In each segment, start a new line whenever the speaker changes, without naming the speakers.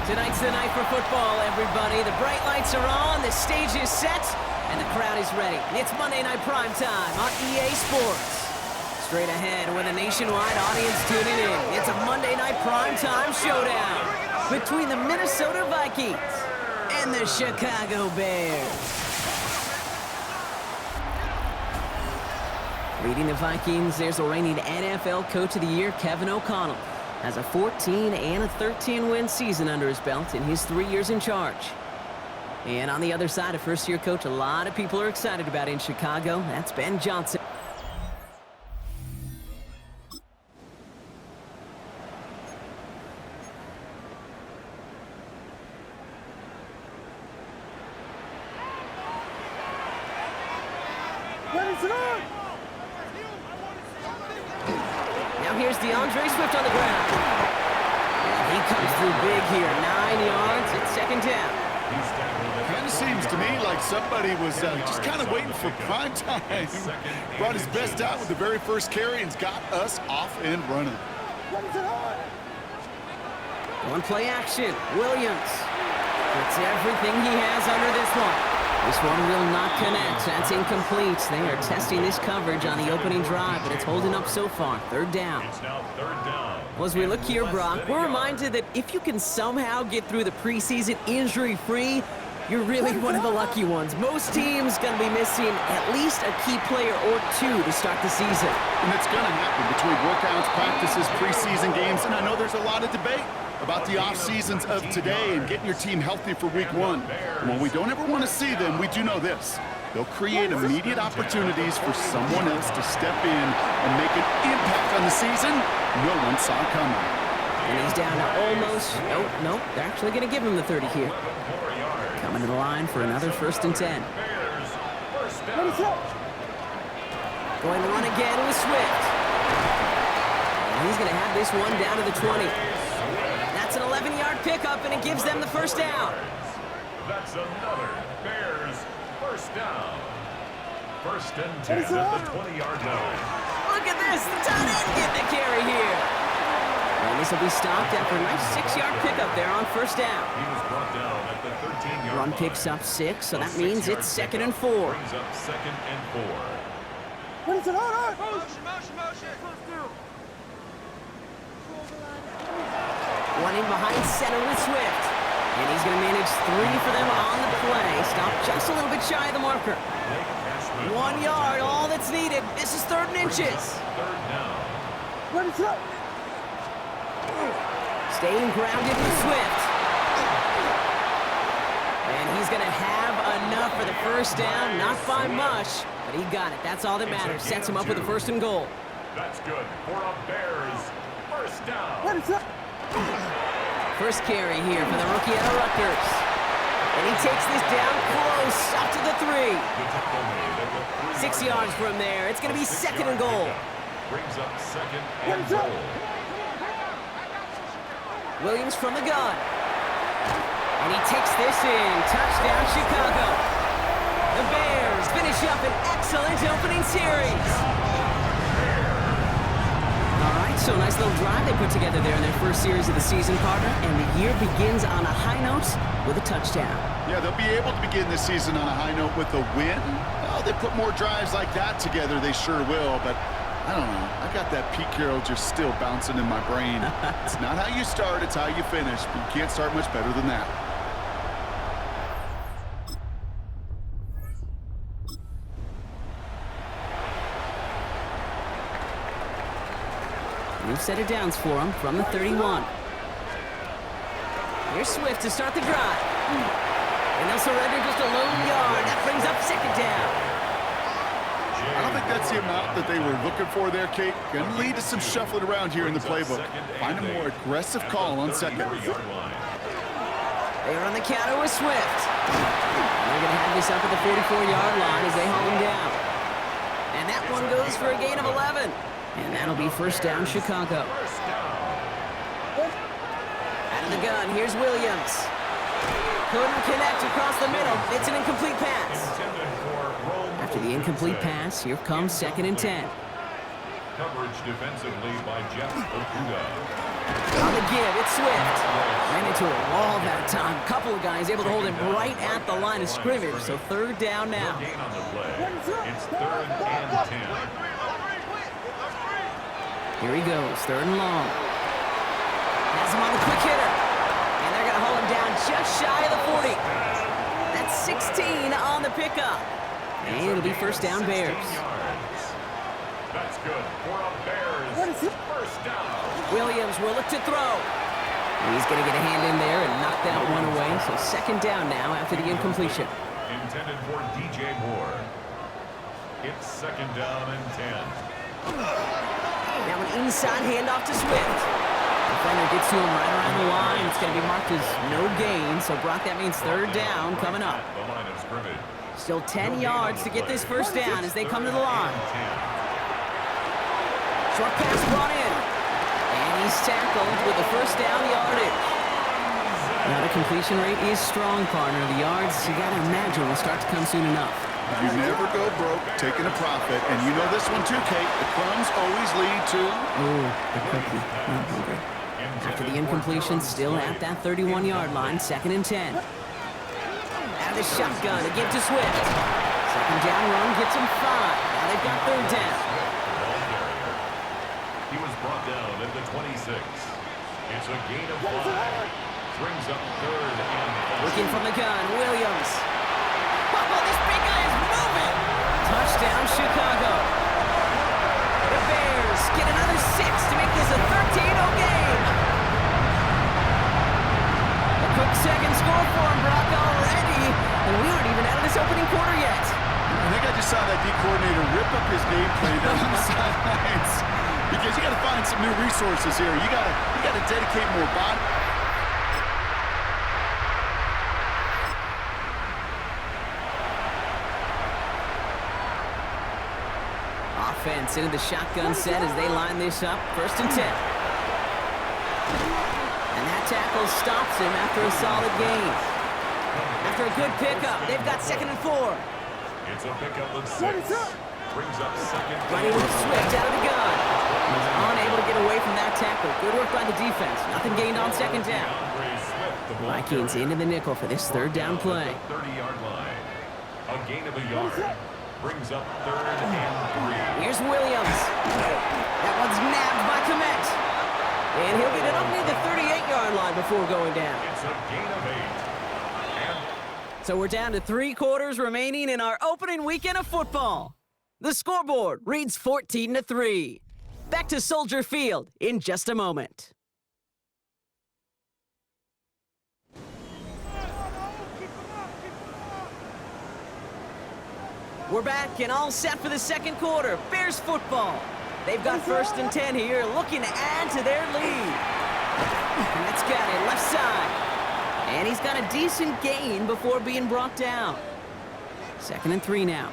Tonight's the night for football, everybody. The bright lights are on, the stage is set, and the crowd is ready. It's Monday Night Primetime on EA Sports. Straight ahead with a nationwide audience tuning in. It's a Monday Night Primetime showdown between the Minnesota Vikings and the Chicago Bears. Leading the Vikings, there's the reigning NFL Coach of the Year, Kevin O'Connell. Has a 14 and a 13-win season under his belt in his 3 years in charge. And on the other side, a first-year coach a lot of people are excited about in Chicago. That's Ben Johnson. Now here's DeAndre Swift on the ground. And he comes through big here. 9 yards. It's second down.
Kind of seems to me like somebody was just kind of waiting for prime time. Brought his best out with the very first carry and's got us off and running.
One play action. Williams gets everything he has under this one. This one will not connect. That's incomplete. They are testing this coverage on the opening drive, but it's holding up so far. Third down.
It's now third down.
Well, as we look here, Brock, we're reminded that if you can somehow get through the preseason injury-free, you're really one of the lucky ones. Most teams going to be missing at least a key player or two to start the season.
And it's going to happen between workouts, practices, preseason games, and I know there's a lot of debate about the off seasons of today and getting your team healthy for week one. And while we don't ever want to see them, we do know this. They'll create immediate opportunities for someone else to step in and make an impact on the season no one saw coming.
And he's down to almost, nope, they're actually going to give him the 30 here. Coming to the line for another 1st and 10. Going to run again with Swift. And he's going to have this one down to the 20. That's an 11-yard pickup, and it gives them the first down.
That's another Bears first down. 1st and 10 at the 20-yard line.
Look at this, the tight end getting the carry here. And this will be stopped after a nice 6-yard pickup there on 1st down.
He was brought down at the 13-yard line.
Run picks up 6, so that means it's 2nd and 4.
Brings up 2nd and 4.
What is it? All right. Motion.
One in behind center with Swift. And he's going to manage 3 for them on the play. Stopped just a little bit shy of the marker. 1 yard, all that's needed. This is 3rd and inches.
Third down.
What is it?
Staying grounded with Swift. And he's going to have enough for the first down. Not by much, but he got it. That's all that matters. Sets him up with a 1st and goal.
That's good for a Bears first down.
What is it?
First carry here for the rookie out of Rutgers. And he takes this down close, up to the 3. 6 yards from there. It's going to be 2nd and goal.
Brings up 2nd and goal.
Williams from the gun. And he takes this in. Touchdown, Chicago. The Bears finish up an excellent opening series. All right, so nice little drive they put together there in their first series of the season, partner. And the year begins on a high note with a touchdown.
Yeah, they'll be able to begin this season on a high note with a win. Well, they put more drives like that together, they sure will, but I don't know. I got that Pete Carroll just still bouncing in my brain. It's not how you start, it's how you finish. But you can't start much better than that.
New set of downs for him from the 31. Here's Swift to start the drive. And they'll surrender just a lone yard. That brings up 2nd down.
I don't think think that's the amount that they were looking for there, Kate. Going to lead to some shuffling around here in the playbook. Find a more aggressive call on second.
They are on the counter with Swift. They're going to have this up at the 44-yard line as they haul him down. And that one goes for a gain of 11. And that'll be first down, Chicago. Out of the gun, here's Williams. Couldn't connect across the middle. It's an incomplete pass. After the incomplete pass, here comes 2nd and 10.
Coverage defensively by Jeff Okuda.
On the give, it's Swift. Ran into a wall that time. Couple of guys able to hold him right at the line of scrimmage. So 3rd down now.
Gain on the play. It's 3rd and 10.
Here he goes, 3rd and long. Has him on the quick hitter. And they're going to hold him down just shy of the 40. That's 16 on the pickup. And it'll be first down, Bears.
That's good for a Bears first down.
Williams will look to throw. He's going to get a hand in there and knock that one away. So 2nd down now after the incompletion.
Intended for DJ Moore. It's 2nd down and 10.
Now an inside handoff to Swift. Defender gets to him right around the line. It's going to be marked as no gain. So, Brock, that means 3rd down coming up.
The line of scrimmage.
Still 10 yards to get this first down as they come to the line. Short pass brought in. And he's tackled with the first down yardage. Now the completion rate is strong, partner. The yards, you got to imagine, will start to come soon enough.
You never go broke taking a profit. And you know this one too, Kate. The crumbs always lead to...
Oh, the cookie. I'm hungry. After the incompletion, still at that 31-yard line, 2nd and 10. Out of the shotgun to give to Swift. 2nd down run gets him 5. Now they've got 3rd down.
He was brought down at the 26. It's a gain of 5. Brings up 3rd and 5.
Looking from the gun, Williams. Oh, this big guy is moving. Touchdown, Chicago. The Bears get another 6 to make this a 13-0 game. A quick second score for him, Brock, already. And we aren't even out of this opening quarter yet.
I think I just saw that D coordinator rip up his game plan down on the sidelines. Because you got to find some new resources here. You got to dedicate more body.
Offense into the shotgun set as they line this up. 1st and 10. And that tackle stops him after a solid gain. After a good pickup, they've got 2nd and 4.
It's a pickup of 6. Brings up 2nd.
Running with Swift out of the gun. He's unable to get away from that tackle. Good work by the defense. Nothing gained on 2nd down. Vikings into the nickel for this 3rd down play.
30-yard line. A gain of a yard. Brings up 3rd and 3.
Here's Williams. That one's nabbed by Komet. And he'll get it up near the 38-yard line before going down.
It's a gain of 8.
So we're down to 3 quarters remaining in our opening weekend of football. The scoreboard reads 14-3. Back to Soldier Field in just a moment. We're back and all set for the 2nd quarter. Bears football. They've got 1st and 10 here, looking to add to their lead. And that's got it left side. And he's got a decent gain before being brought down. 2nd and 3 now.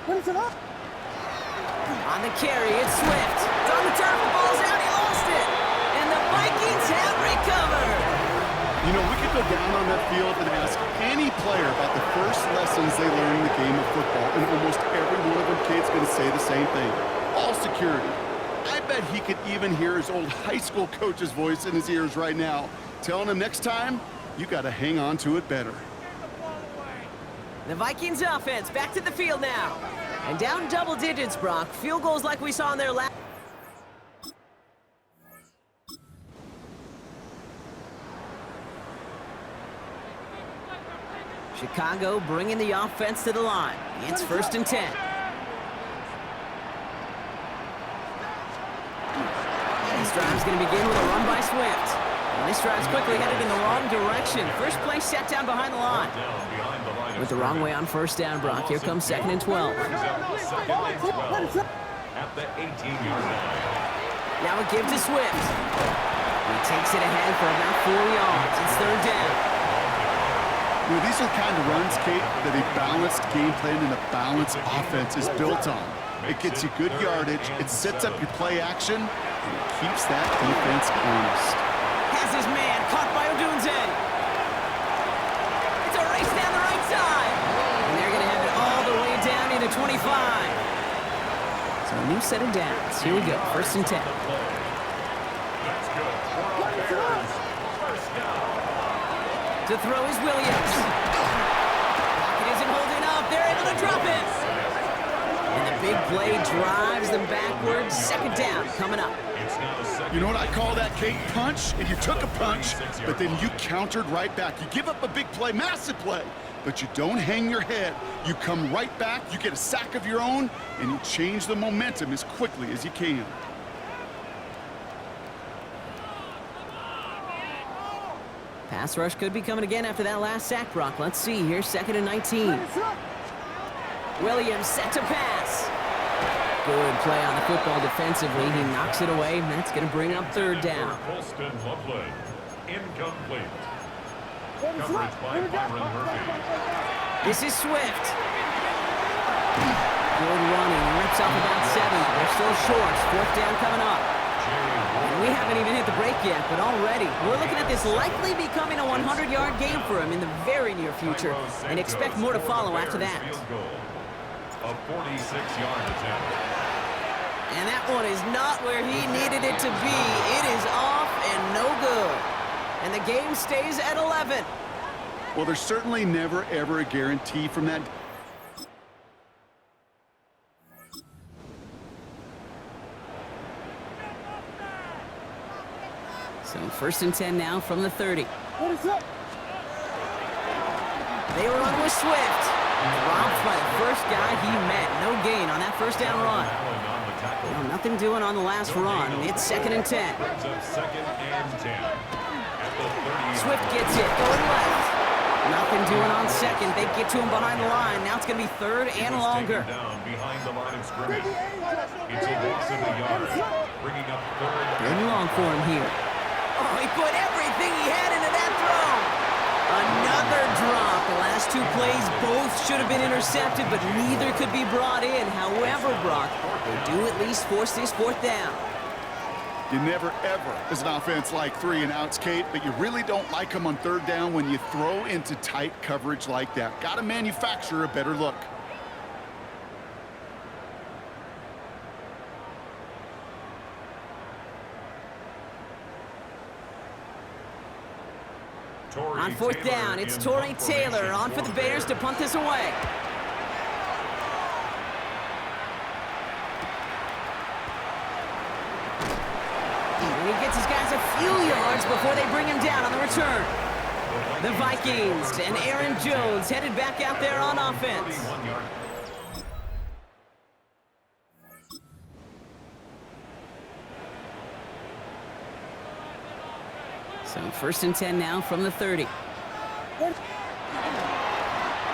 On the carry, it's Swift. It's on the turf, the ball's out, he lost it. And the Vikings have recovered.
You know, we could go down on that field and ask any player about the first lessons they learned in the game of football, and almost every one of them kids going to say the same thing. Ball security. I bet he could even hear his old high school coach's voice in his ears right now, telling him next time, you got to hang on to it better.
The Vikings offense back to the field now. And down double digits, Brock. Field goals like we saw in their last. Chicago bringing the offense to the line. It's 1st and 10. This drive's going to begin with a run by Swift. And this drive's quickly headed in the wrong direction. First play set down behind the line.
Down behind the line
Went the wrong way on first down, Brock. Here comes 2nd and 12.
At the 18-yard line.
Now a give to Swift. He takes it ahead for about 4 yards. It's 3rd down.
You know, these are the kind of runs, Kate, that a balanced game plan and a balanced offense is built on. It gets you good yardage, it sets up your play action, and it keeps that defense honest.
Has his man caught by Odunze. It's a race down the right side. And they're going to have it all the way down into 25. So a new set of downs. Here we go. 1st and 10.
That's good. First down.
To throw is Williams. Pocket isn't holding up. They're able to drop it. And the big play drives them backwards. 2nd down coming up.
You know what I call that, Kate? Punch, and you took a punch, but then you countered right back. You give up a big play, massive play, but you don't hang your head. You come right back, you get a sack of your own, and you change the momentum as quickly as you can.
Pass rush could be coming again after that last sack, Brock. Let's see here. 2nd and 19. Williams set to pass. Good play on the football defensively. He knocks it away, and that's going to bring up 3rd down.
Colston Loveland. Incomplete. Coverage by Byron Murphy.
This is Swift. Good running. Rips off about 7. They're still short. 4th down coming up. And we haven't even hit the break yet, but already we're looking at this likely becoming a 100-yard game for him in the very near future, and expect more to follow after that.
A 46-yard attempt.
And that one is not where he needed it to be. It is off and no good. And the game stays at 11.
Well, there's certainly never, ever a guarantee from that.
So 1st and 10 now from the 30. They run with Swift. Dropped by the first guy he met. No gain on that 1st down run. Well, nothing doing on the last run. It's 2nd and 10. Swift gets it, going left. Nothing doing on 2nd. They get to him behind the line. Now it's going to be 3rd and longer.
Down behind the line of scrimmage. It's a loss of the yard, bringing up 3rd.
Good long for him here. Oh, he put everything he had into that throw. Another drop. The last 2 plays both should have been intercepted, but neither could be brought in. However, Brock, they do at least force this 4th down.
You never, ever, as an offense, like 3 and outs, Kate, but you really don't like them on 3rd down when you throw into tight coverage like that. Got to manufacture a better look.
On 4th down, it's Torrey Taylor on for the Bears to punt this away. And he gets his guys a few yards before they bring him down on the return. The Vikings and Aaron Jones headed back out there on offense. So 1st and 10 now from the 30.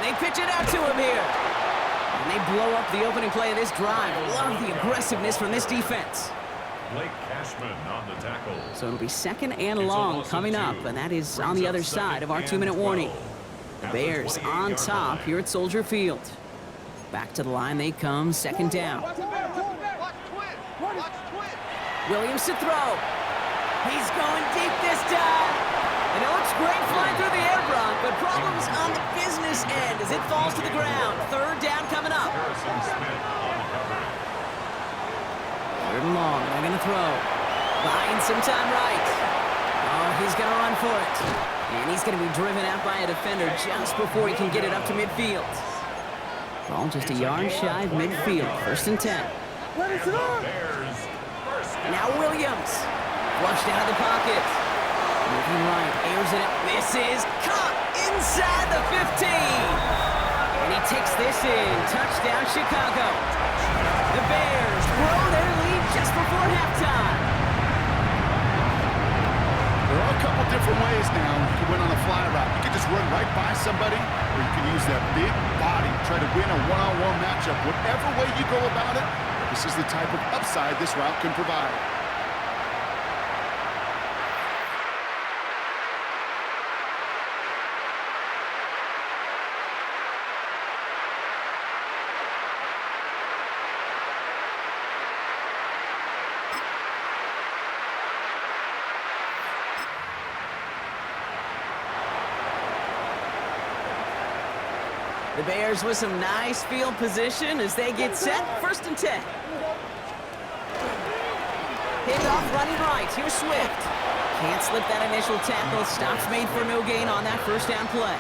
They pitch it out to him here. And they blow up the opening play of this drive. Love the aggressiveness from this defense.
Blake Cashman on the tackle.
So it'll be 2nd and long coming up, and that is on the other side of our 2-minute warning. The Bears on top here at Soldier Field. Back to the line they come, 2nd down. Williams to throw. He's going deep this time. And it looks great flying through the air, Brock, but problems on the business end as it falls to the ground. 3rd down coming up. 3rd and long. They're going to throw. Buying some time right. Oh, he's going to run for it. And he's going to be driven out by a defender just before he can get it up to midfield. Ball just a yard shy of midfield. 1st and 10. Now Williams. Flushed out of the pocket. Moving right, airs it up. This is caught inside the 15. And he takes this in. Touchdown, Chicago. The Bears grow their lead just before halftime.
There are a couple different ways now. You can win on a fly route. You can just run right by somebody, or you can use that big body, try to win a one-on-one matchup. Whatever way you go about it, this is the type of upside this route can provide.
The Bears with some nice field position as they get set. 1st and 10. Handoff running right. Here's Swift. Can't slip that initial tackle. Stops made for no gain on that 1st down play.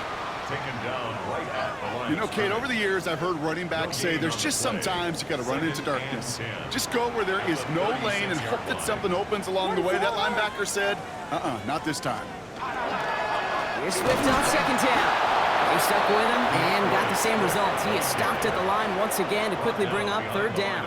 Taken down right at the line.
You know, Kate, over the years, I've heard running backs say there's just sometimes you got to run into darkness. Just go where there is no lane and hope that something opens along the way. That linebacker said, not this time.
Here's Swift on 2nd down. They stuck with him and got the same results. He is stopped at the line once again to quickly bring up 3rd down.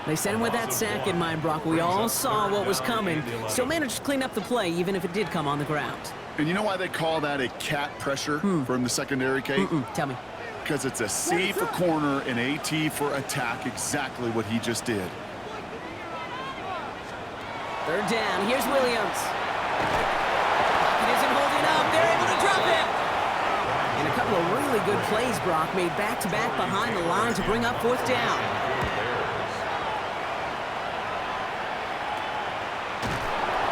They sent him with that sack in mind, Brock. We all saw what was coming. Still managed to clean up the play, even if it did come on the ground.
And you know why they call that a cat pressure from the secondary, Kate?
Tell me.
Because it's a C for corner and a T for attack, exactly what he just did.
3rd down. Here's Williams. Pocket isn't holding up. They're able to drop him. And a couple of really good plays, Brock, made back-to-back behind the line to bring up 4th down.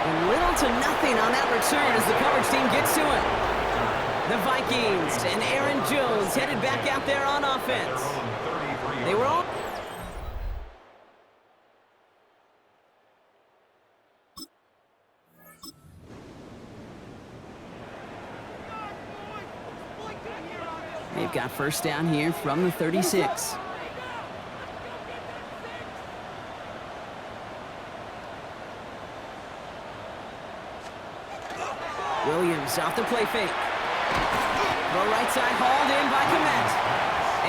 And little to nothing on that return as the coverage team gets to him. The Vikings and Aaron Jones headed back out there on offense. They were all... They've got 1st down here from the 36. Williams off the play fake. The right side hauled in by Komet.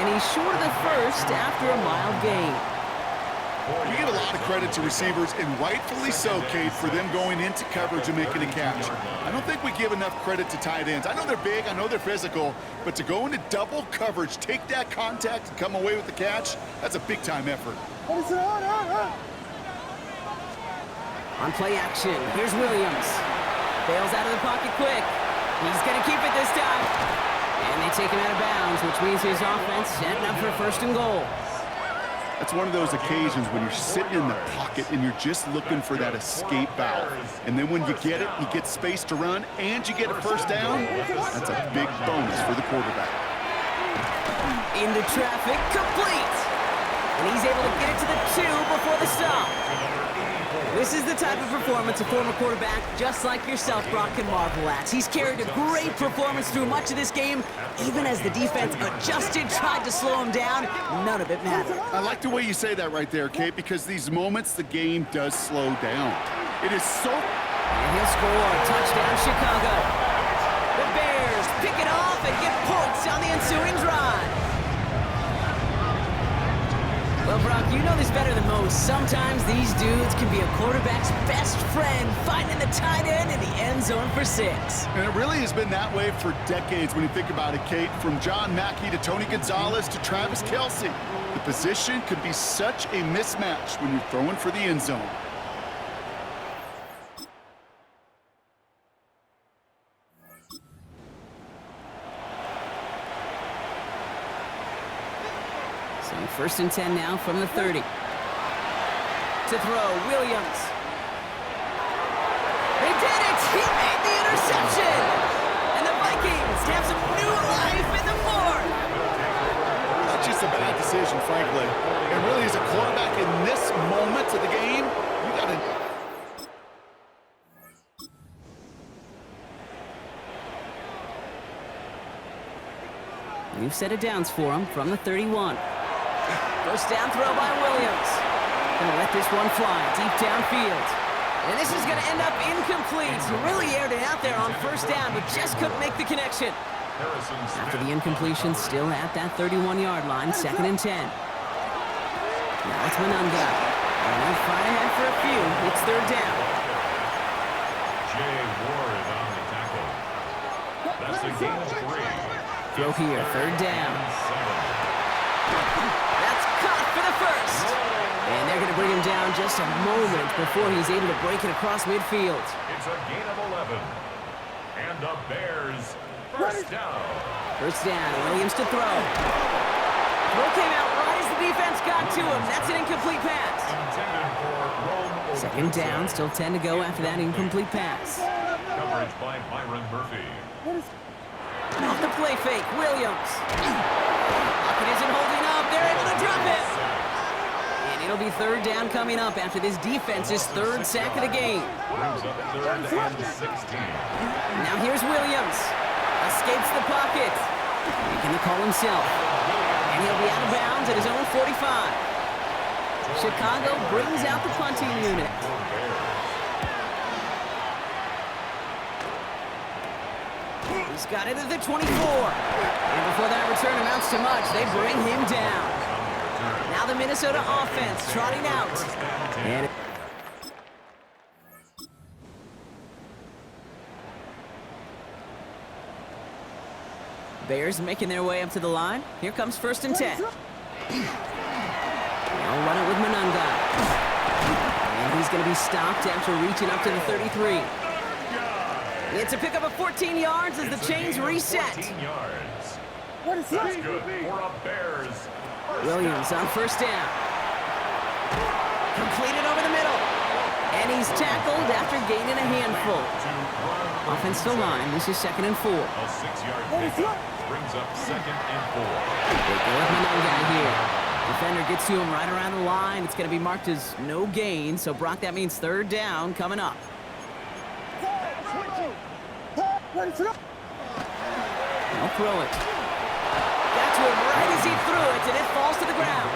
And he's short of the 1st after a mild gain.
You get a lot of credit to receivers, and rightfully so, Kate, for them going into coverage and making a catch. I don't think we give enough credit to tight ends. I know they're big, I know they're physical, but to go into double coverage, take that contact, and come away with the catch, that's a big-time effort.
On play action, here's Williams. Bails out of the pocket quick. He's going to keep it this time. And they take him out of bounds, which means his offense setting up for 1st and goal.
That's one of those occasions when you're sitting in the pocket and you're just looking for that escape valve. And then when you get it, you get space to run, and you get a 1st down. That's a big bonus for the quarterback.
Into traffic, complete. And he's able to get it to the 2 before the stop. This is the type of performance a former quarterback, just like yourself, Brock, can marvel at. He's carried a great performance through much of this game. Even as the defense adjusted, tried to slow him down, none of it mattered.
I like the way you say that right there, Kate, because these moments the game does slow down. It is so...
And he'll score. Touchdown, Chicago. The Bears pick it off and get points on the ensuing drive. Well, Brock, you know this better than most. Sometimes these dudes can be a quarterback's best friend, finding the tight end in the end zone for 6.
And it really has been that way for decades when you think about it, Kate. From John Mackey to Tony Gonzalez to Travis Kelce. The position could be such a mismatch when you're throwing for the end zone.
So 1st and 10 now from the 30. To throw, Williams. They did it! He made the interception! And the Vikings have some new life in the 4th!
That's just a bad decision, frankly. And really, as a quarterback in this moment of the game, you got to...
New set of downs for him from the 31. 1st down throw by Williams. Gonna let this one fly deep downfield. And this is gonna end up incomplete. He really aired it out there on 1st down, but just couldn't make the connection. After the incompletion, still at that 31-yard line, 2nd and 10. Now it's Manunga. And they'll fight ahead for a few. It's 3rd down.
Jay Ward gain of 3.
Throw here, third down. That's caught for the first. And they're going to bring him down just a moment before he's able to break it across midfield.
It's a gain of 11. And the Bears first down.
First down, Williams to throw. Throw came out right as the defense got to him. That's an incomplete pass.
Intended for Rome.
Second down, still 10 to go after that incomplete pass.
Coverage by Byron Murphy.
Off the play fake, Williams. Pocket isn't holding up. They're able to drop it. And it'll be third down coming up after this defense's third sack of the game.
Brings up third and 16.
Now here's Williams. Escapes the pocket. Making the call himself. And he'll be out of bounds at his own 45. Chicago brings out the punting unit. He's got it at the 24. And before that return amounts to much, they bring him down. Now the Minnesota offense trotting out. And Bears making their way up to the line. Here comes first and 10. They'll run it with Monangai. And he's going to be stopped after reaching up to the 33. It's a pickup of 14 yards as the chains reset.
14 yards.
What is
That's
that?
good for a Bears.
Williams on first down. Completed over the middle. And he's tackled after gaining a handful. Offensive line, this is 2nd and 4.
A 6-yard pickup brings up 2nd and 4.
They go with Monangai here. Defender gets to him right around the line. It's going to be marked as no gain. So, Brock, that means third down coming up.
Ready to go.
I'll throw it. Got to him right as he threw it, and it falls to the ground.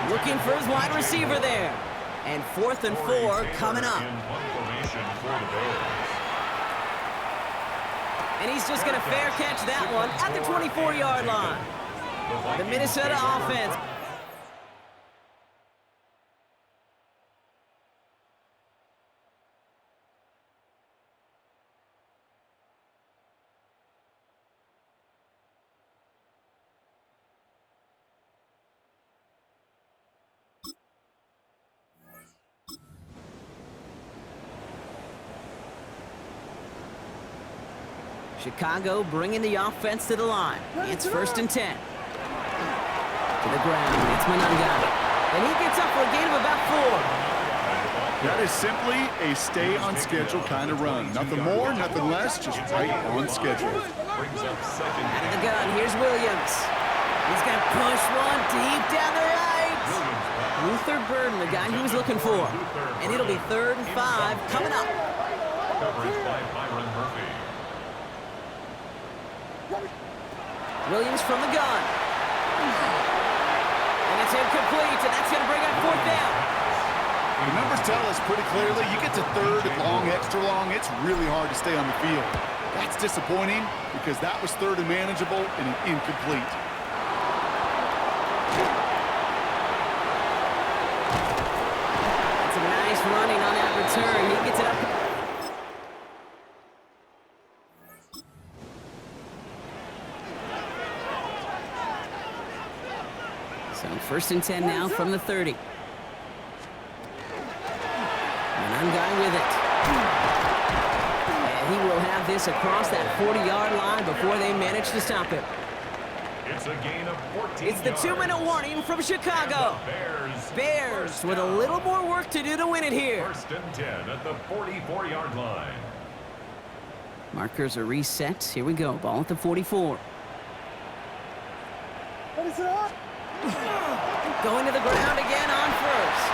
Looking for his wide receiver there. And 4th and 4 coming up.
In one formation for the Bears.
And he's just going to fair catch that one at the 24-yard line. The Minnesota offense. Chicago bringing the offense to the line. It's first and 10. To the ground, it's Monangai. And he gets up for a gain of about 4.
That is simply a stay-on-schedule kind of run. Nothing more, nothing less, just right on schedule.
Brings up 2nd
Out of the gun, here's Williams. He's going to push one deep down the right. Luther Burden, the guy he was looking for. And it'll be 3rd and 5 coming up.
coverage by Byron Murphy.
Williams from the gun. And it's incomplete, and that's going to bring up 4th down.
The numbers tell us pretty clearly, you get to 3rd and long, extra long, it's really hard to stay on the field. That's disappointing because that was 3rd and manageable and an incomplete.
It's a nice running on that return. He gets it up. So 1st and 10 now from the 30. Monangai with it. And he will have this across that 40-yard line before they manage to stop it.
It's a gain of 14
It's the 2-minute warning from Chicago. Bears with a little more work to do to win it here.
1st and 10 at the 44-yard line.
Markers are reset. Here we go. Ball at the 44.
What is it up?
Going to the ground again on first.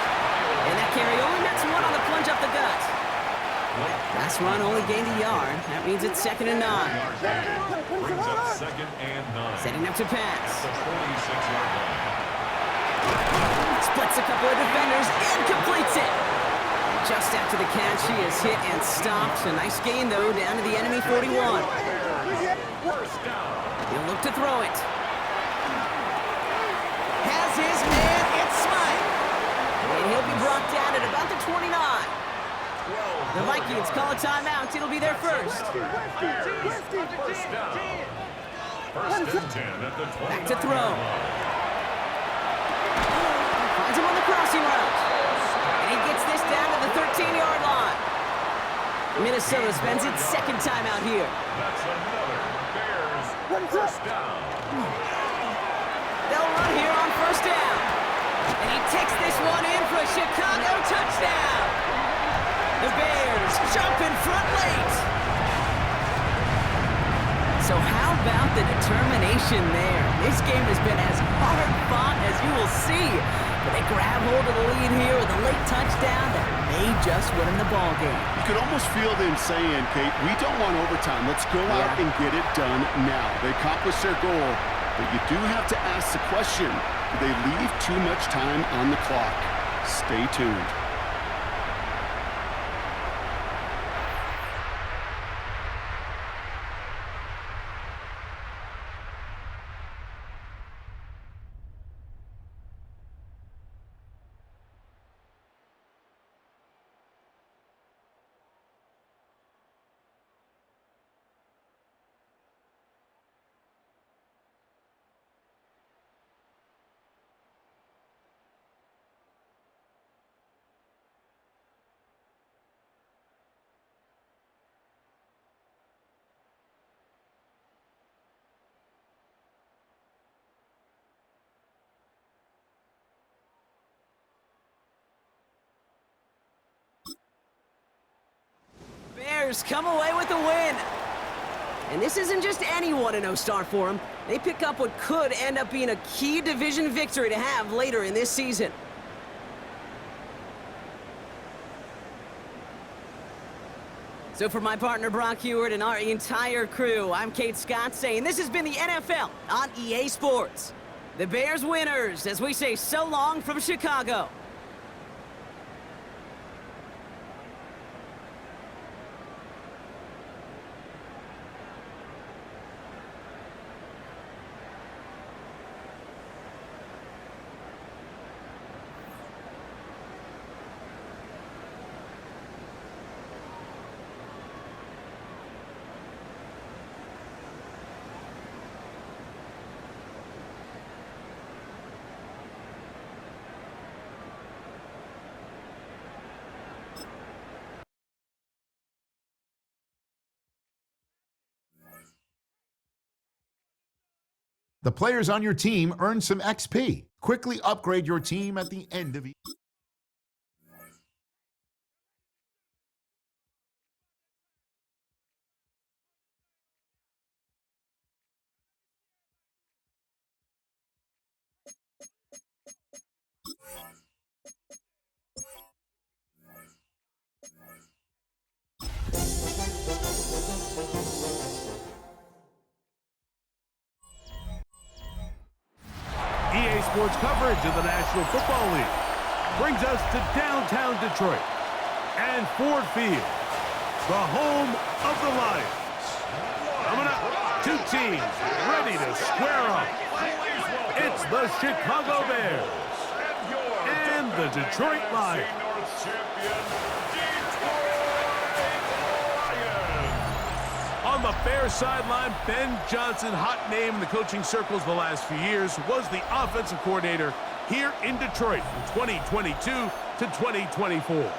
And that carry only nets one on the plunge up the gut. Last run only gained a yard. That means it's 2nd and 9.
Brings up 2nd and 9.
Setting up to pass.
The 46-yard line.
Splits a couple of defenders and completes it. Just after the catch, he is hit and stopped. A nice gain, though, down to the enemy 41.
First down.
He'll look to throw it. Has his man, it's Smythe. And he'll be brought down at about the 29.
12
The Vikings call a timeout. It'll be their first.
First down. First and 10 at the 20.
Back to throw. Finds him on the crossing route. And he gets this down to the 13-yard line. Minnesota spends its second timeout here.
That's another Bears first down.
They'll run here on first down. And he takes this one in for a Chicago touchdown. The Bears jump in front late. So how about the determination there? This game has been as hard-fought as you will see. But they grab hold of the lead here with a late touchdown that may just win them the ball game.
You could almost feel them saying, Kate, we don't want overtime. Let's go out and get it done now. They accomplished their goal, but you do have to ask the question, do they leave too much time on the clock? Stay tuned.
Bears come away with a win. And this isn't just any 1-0 start for them. They pick up what could end up being a key division victory to have later in this season. So for my partner Brock Heward and our entire crew, I'm Kate Scott saying this has been the NFL on EA Sports. The Bears winners as we say so long from Chicago.
The players on your team earn some XP. Quickly upgrade your team at the end of each.
EA Sports coverage of the National Football League brings us to downtown Detroit and Ford Field, the home of the Lions. Coming up, two teams ready to square up. It's the Chicago Bears and the Detroit Lions. On the Bears sideline, Ben Johnson, hot name in the coaching circles the last few years, was the offensive coordinator here in Detroit from 2022 to 2024.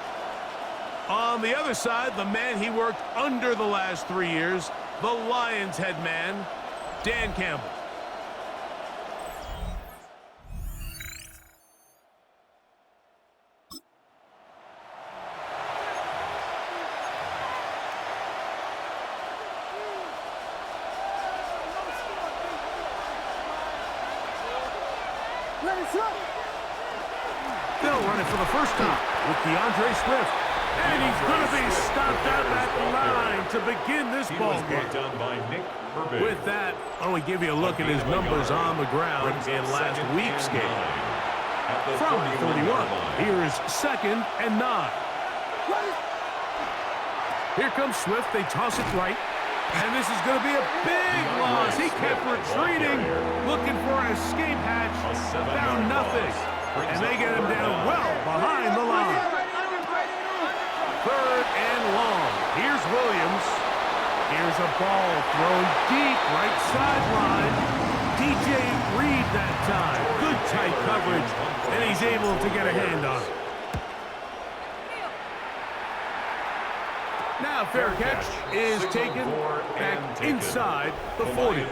On the other side, the man he worked under the last 3 years, the Lions head man, Dan Campbell. They'll run it for the first time with DeAndre Swift. And he's going to be stopped at that line to begin this ball game. With that, I want to give you a look at his numbers on the ground in last week's game. From 31, here's 2nd and 9. Here comes Swift. They toss it right. And this is going to be a big loss. He kept retreating, looking for an escape hatch. Found nothing. And they get him down well behind the line. 3rd and long. Here's Williams. Here's a ball thrown deep right sideline. DJ Reed that time. Good tight coverage, and he's able to get a hand on it. Now fair catch is taken back inside the 40.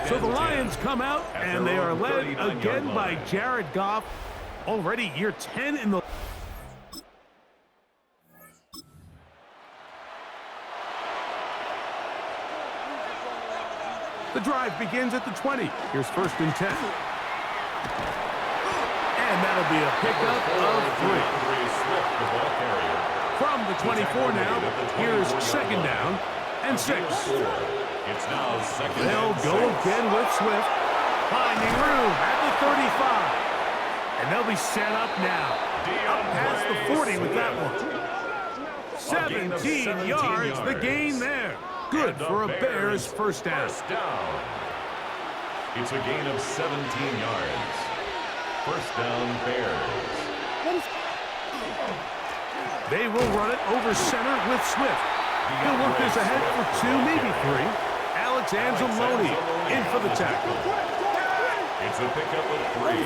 So the Lions come out, and they are led again by Jared Goff. Already year 10 in the... The drive begins at the 20. Here's 1st and 10. And that'll be a pickup of 3. From the 24 now, here's 2nd down and 6.
It's now 2nd.
They'll go again with Swift. Finding room at the 35. And they'll be set up now. Up past the 40 with that one. 17 yards, the gain there. Good for a Bears first down.
It's a gain of 17 yards. First down, Bears.
They will run it over center with Swift. He'll work this ahead for 2, maybe 3. Alex Anzalone in for the tackle.
It's a pickup of 3.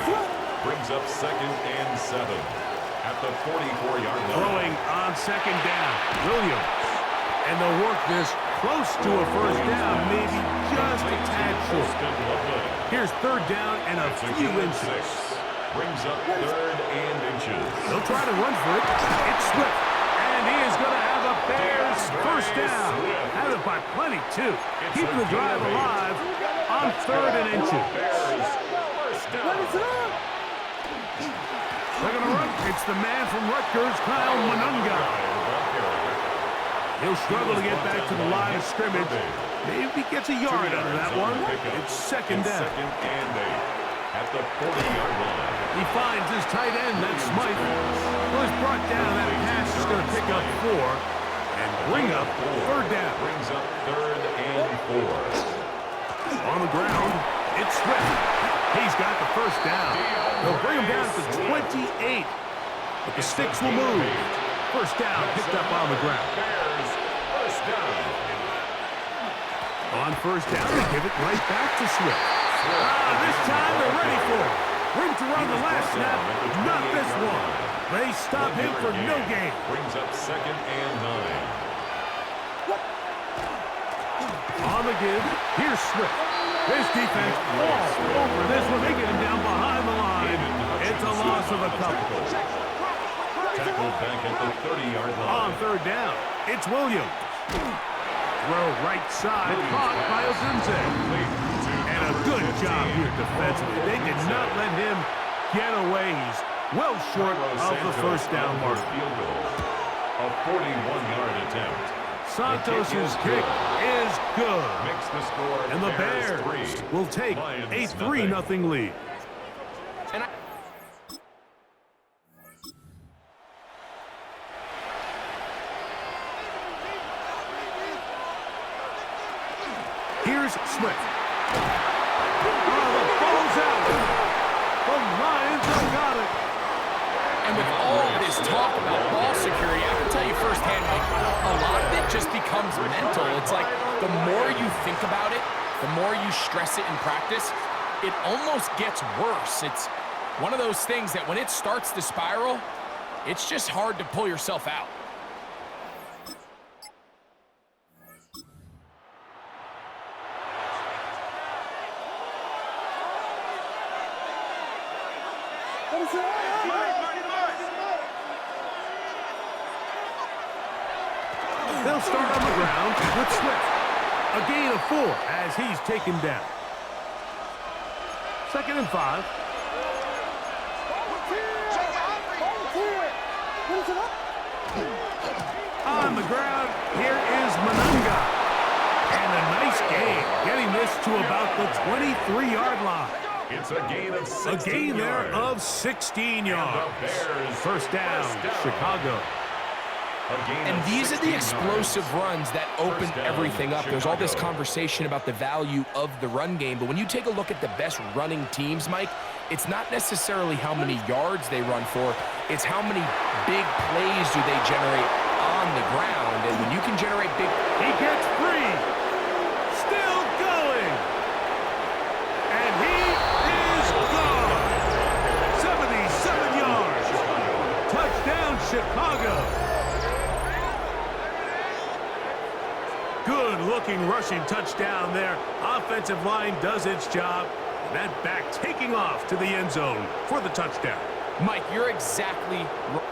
Brings up 2nd and 7 at the 44-yard line.
Throwing on 2nd down, Williams. And they'll work this close to a first down, maybe just a tad short. Here's 3rd down and a few inches.
Brings up 3rd and inches.
They'll try to run for it. It's Swift. And he is going to have a Bears first down. Had it by plenty, too. Keeping the drive alive on 3rd and inches. They're going to run. It's the man from Rutgers, Kyle Monunga. He'll struggle to get back to the line of scrimmage. Maybe gets a yard out of that one. It's 2nd down.
2nd and 8 at the 40-yard line.
He finds his tight end, that's Smythe. Well, he's brought down. That pass is going to pick up 4 and bring up 3rd down.
Brings up 3rd and 4.
On the ground, it's Swift. He's got the first down. They'll bring him down to 28. But the sticks will move. First down picked up on the ground.
Bears first down.
On first down, they give it right back to Swift. This time they're ready for it. Room to run the last snap, not this one. They stop him for no gain.
Brings up 2nd and 9.
On the give, here's Swift. This defense all over this one. They get him down behind the line. It's a loss of a couple.
Tackled back at the 30-yard line.
On 3rd down, it's Williams. Throw right side, caught by Ogunze. And a good job here defensively. They did not let him get away. He's well short of the first down mark.
Field goal. A 41-yard attempt.
Santos' kick is good.
Makes the score.
And the Bears will take a 3-0 lead. Here's Swift. The ball's out. The Lions have got it.
And with all this talk about ball security, I can tell you firsthand, Mike, a lot of it just becomes mental. It's like the more you think about it, the more you stress it in practice, it almost gets worse. It's one of those things that when it starts to spiral, it's just hard to pull yourself out.
They'll start on the ground with Swift. A gain of 4 as he's taken down. 2nd and 5. On the ground, here is Monunga. And a nice gain, getting this to about the 23-yard line.
It's a gain of 16
A gain there
yards.
of 16 yards.
The Bears
First down, Chicago.
And these are the explosive runs that open everything up. There's all this conversation about the value of the run game, but when you take a look at the best running teams, Mike, it's not necessarily how many yards they run for, it's how many big plays do they generate on the ground, and when you can generate big...
He gets free. Still going. And he is gone. 77 yards. Touchdown, Chicago. Good-looking rushing touchdown there. Offensive line does its job. And that back taking off to the end zone for the touchdown.
Mike, you're exactly right.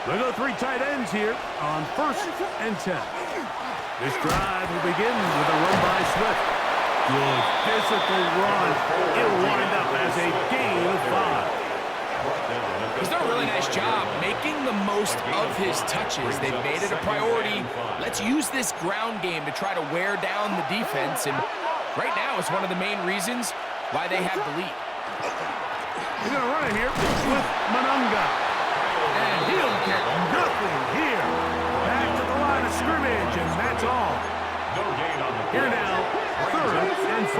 They go 3 tight ends here on 1st and 10. This drive will begin with a run by Swift. Good physical run. It'll wind up as a gain of 5.
He's done a really nice job making the most of his touches. They've made it a priority. Let's use this ground game to try to wear down the defense, and right now it's one of the main reasons why they have the lead.
He's going to run it here with Monunga. And he'll get nothing here. Back to the line of scrimmage, and that's all.
No gain on the
Here now, 3rd and 5.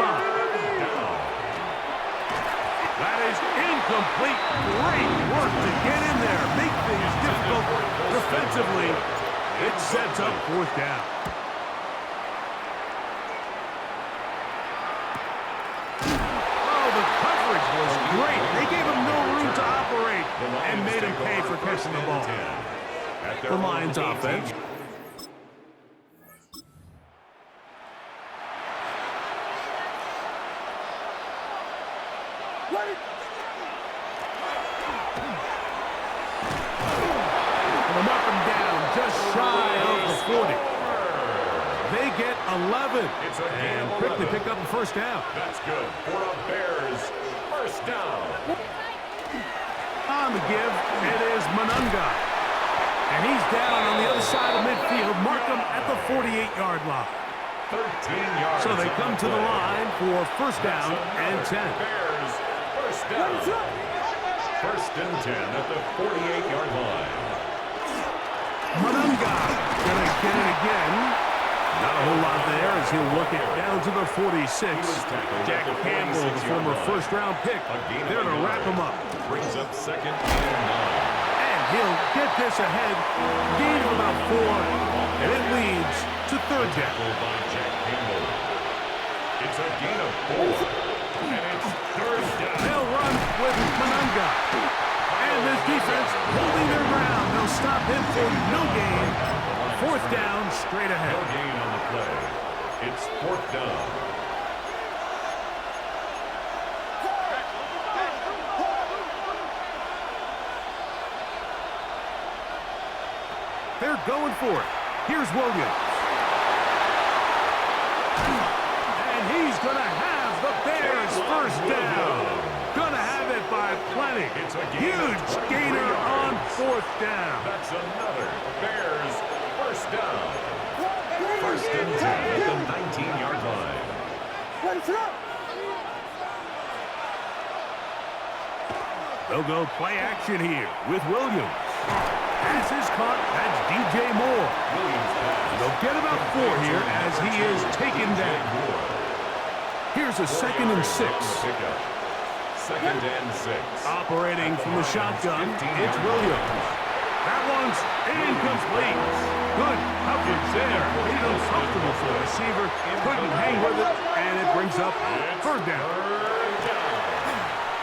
That is incomplete. Great work to get in there. Make things difficult defensively. It sets up 4th down. Oh, the coverage was great. They gave him no room to operate and made him pay for catching the ball. The Lions offense. From up and down, just shy of the 40. They get 11 and quickly pick up the 1st down.
That's good for the Bears. 1st down.
On the give, it is Monunga. And he's down on the other side of midfield. Mark him at the 48-yard line.
13 yards.
So they come to the line for 1st down and 10.
Bears. 1st down. 1st and 10 at the 48-yard line.
Monunga gonna get it again. Not a whole lot there as he'll work it down to the 46. Jack Campbell, the former 1st-round pick, there to wrap him up.
Brings up 2nd and 9.
And he'll get this ahead. Gain of about 4. And it leads to 3rd down.
By Jack Campbell. It's a gain of 4. And it's 3rd down.
They'll run with Monunga. And this defense holding their ground. They'll stop him for no gain. 4th down, straight ahead.
No gain on the play. It's 4th down.
They're going for it. Here's Williams. And he's going to have the Bears 1st down. Going to have it by plenty.
It's a
huge gainer on 4th down.
That's another Bears 1st down. 1st and 10 at the 19-yard line.
They'll go play action here with Williams. Pass is caught. That's DJ Moore. They'll get about 4 here as he is taken down. Here's a 2nd and 6.
2nd and 6.
Operating from the shotgun, it's Williams. That one's incomplete. Good coverage there. Made it uncomfortable for the receiver. Couldn't hang with it, and it brings up 3rd down.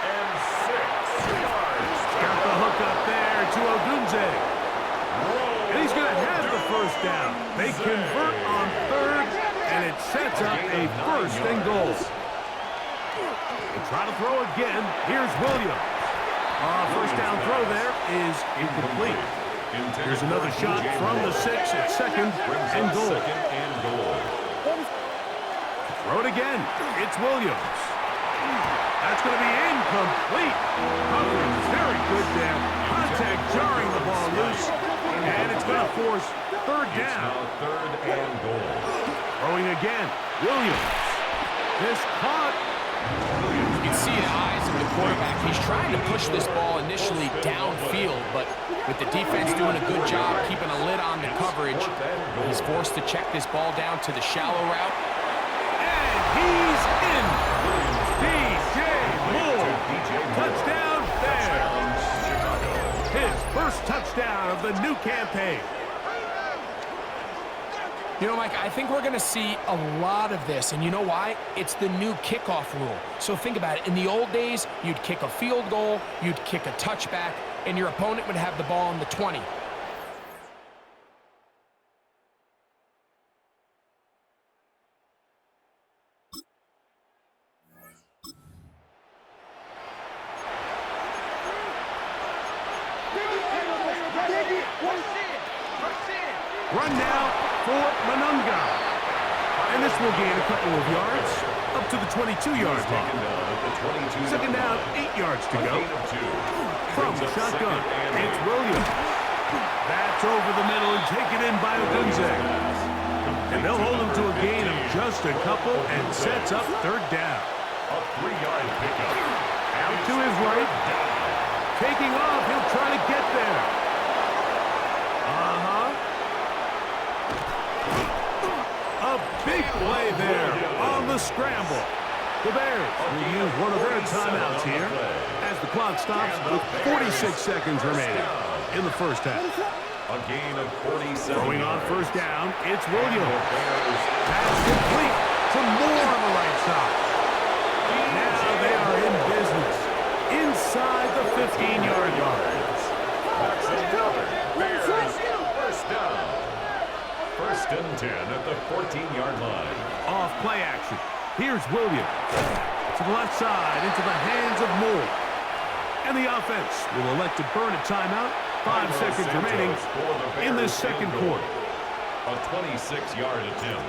And 6 yards.
Got the hook up there to Odunze. And he's going to have the 1st down. They convert on 3rd, and it sets up a 1st and goal. They try to throw again. Here's Williams. 1st down throw there is incomplete. Here's another shot from the 6 at 2nd and goal. Throw it again. It's Williams. That's going to be incomplete. Coverage is very good there. Contact jarring the ball loose. And it's going to force 3rd down.
3rd and goal.
Throwing again. Williams. This caught.
You can see in the eyes of the quarterback, he's trying to push this ball initially downfield, but with the defense doing a good job keeping a lid on the coverage, he's forced to check this ball down to the shallow route.
And he's in. campaign.
You know, Mike, I think we're going to see a lot of this, and you know why? It's the new kickoff rule. So think about it. In the old days, you'd kick a field goal, you'd kick a touchback, and your opponent would have the ball on the 20.
Run now for Manunga. And this will gain a couple of yards up to the 22-yard line. Second down, 8 yards to go. From the shotgun, it's Williams. That's over the middle and taken in by Odunze. And they'll hold him to a gain of just a couple and sets up third down.
A 3-yard pickup.
Out to his right. Taking off, he'll try to get there. A big play there on the scramble. The Bears will use one of their timeouts here as the clock stops with 46 seconds remaining in the first half.
A gain of 47.
Throwing on first down, it's Williams. Pass complete to Moore on the right side. Now they are in business inside the 15-yard line.
That's another Bears first down. First and 10 at the 14-yard line.
Off play action. Here's Williams. To the left side, into the hands of Moore. And the offense will elect to burn a timeout. 5 seconds remaining in this second quarter.
A 26-yard attempt.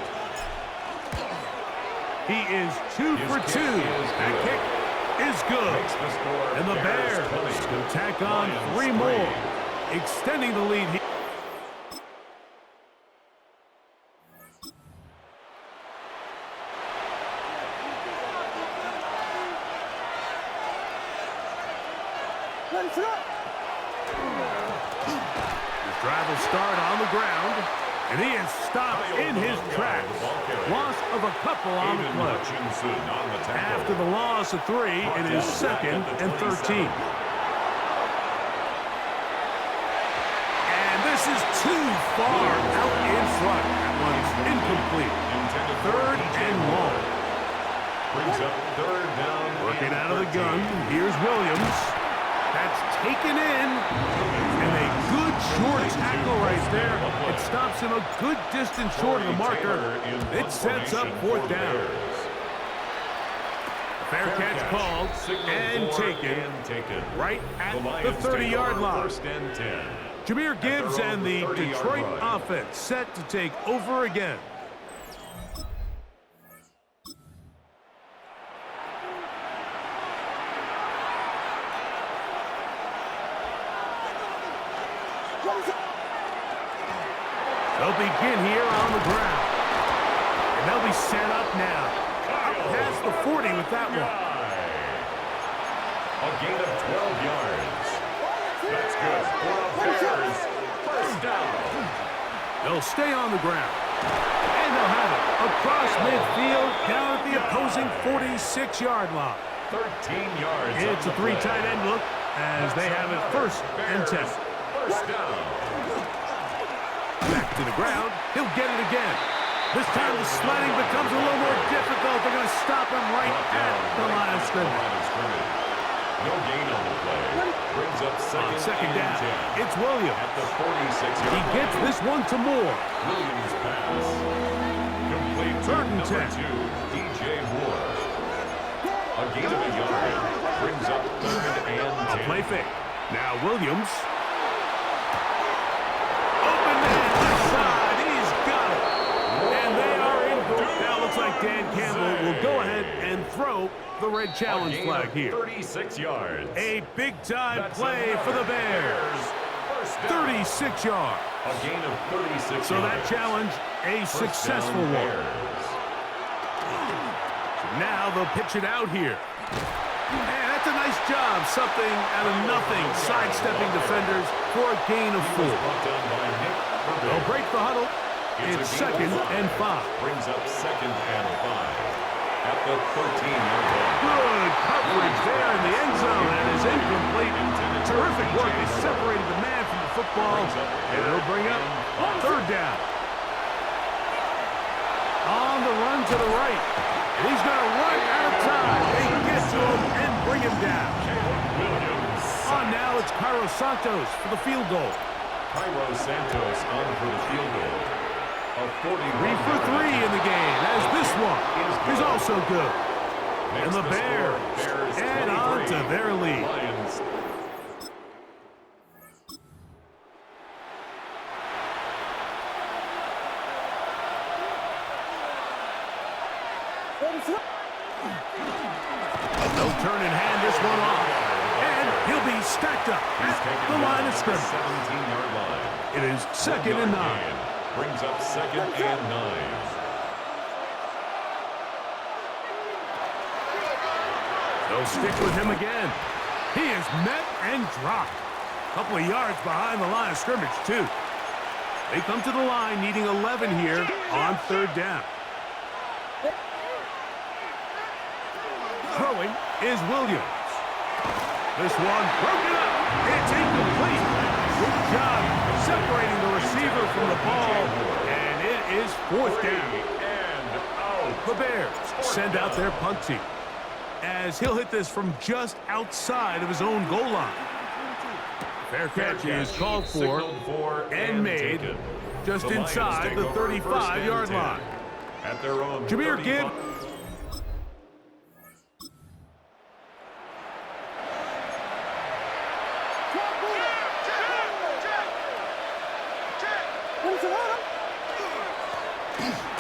He is 2 for 2. That kick is good. And the Bears will tack on 3 more, extending the lead here. The drive will start on the ground, and he is stopped in his tracks. Loss of a couple on the play. After the loss of 3, it is 2nd and 13. And this is too far out in front. That one's incomplete. 3rd and long.
Brings up 3rd down.
Working out of the gun. Here's Williams. That's taken in. And a good short tackle right there. It stops him a good distance short of the marker. It sets up 4th down. Fair catch called and taken right at the 30-yard line.
First and 10.
Jahmyr Gibbs and the Detroit offense set to take over again. They'll begin here on the ground. And they'll be set up now. Up past the 40 with that one.
A gain of 12 yards. That's good for the Bears. First down.
They'll stay on the ground. And they'll have it across midfield down at the opposing 46-yard line.
13 yards.
It's a 3 tight end look as they have it 1st and 10.
First down.
Back to the ground. He'll get it again. This time the sledding becomes a little more difficult. They're going to stop him right at the line of scrimmage.
No gain on the play. Brings up second
down.
10.
It's Williams.
At the 46-yard
He gets this one to Moore.
Williams pass. Complete to
3rd and
number
10.
2, DJ Moore. A gain of a yard. Brings up 3rd and 10.
A play fake. Now Williams. Open man left side. He's got it. And they are in. Now it looks like Dan Campbell will go ahead and throw the red challenge flag here.
36 yards.
A big-time play for the Bears. 36 yards.
A gain of 36
So that
yards.
challenge, a successful one.
Bears.
Now they'll pitch it out here. Man, that's a nice job. Something out of nothing. Sidestepping defenders for a gain of 4.
Brought down by Nick.
They'll break the huddle. It's 2nd and 5.
Brings up 2nd and 5. At the 13-yard line.
Good coverage there in the end zone, and is incomplete. Terrific work. They separated the man from the football, And it'll bring up third down. On the run to the right. And he's going to run out of time. They get to him and bring him down. On now, it's Cairo Santos for the field goal.
Cairo Santos on for the field goal. A
3 for 3 in the game, as this one is also good. And the Bears add on to their lead.
Lions.
They'll turn and hand this one off. And he'll be stacked up at the line of scrimmage.
17-yard line.
It is 2nd and 9.
Brings up 2nd and 9.
They'll stick with him again. He is met and dropped. A couple of yards behind the line of scrimmage, too. They come to the line needing 11 here on 3rd down. Throwing is Williams. This one broken up. It's incomplete. Good job separating the receiver from the ball. And it is 4th down. The Bears send out their punt team, as he'll hit this from just outside of his own goal line. Fair catch is called for and made just inside the 35-yard line.
At their own
Jameer Gibbs.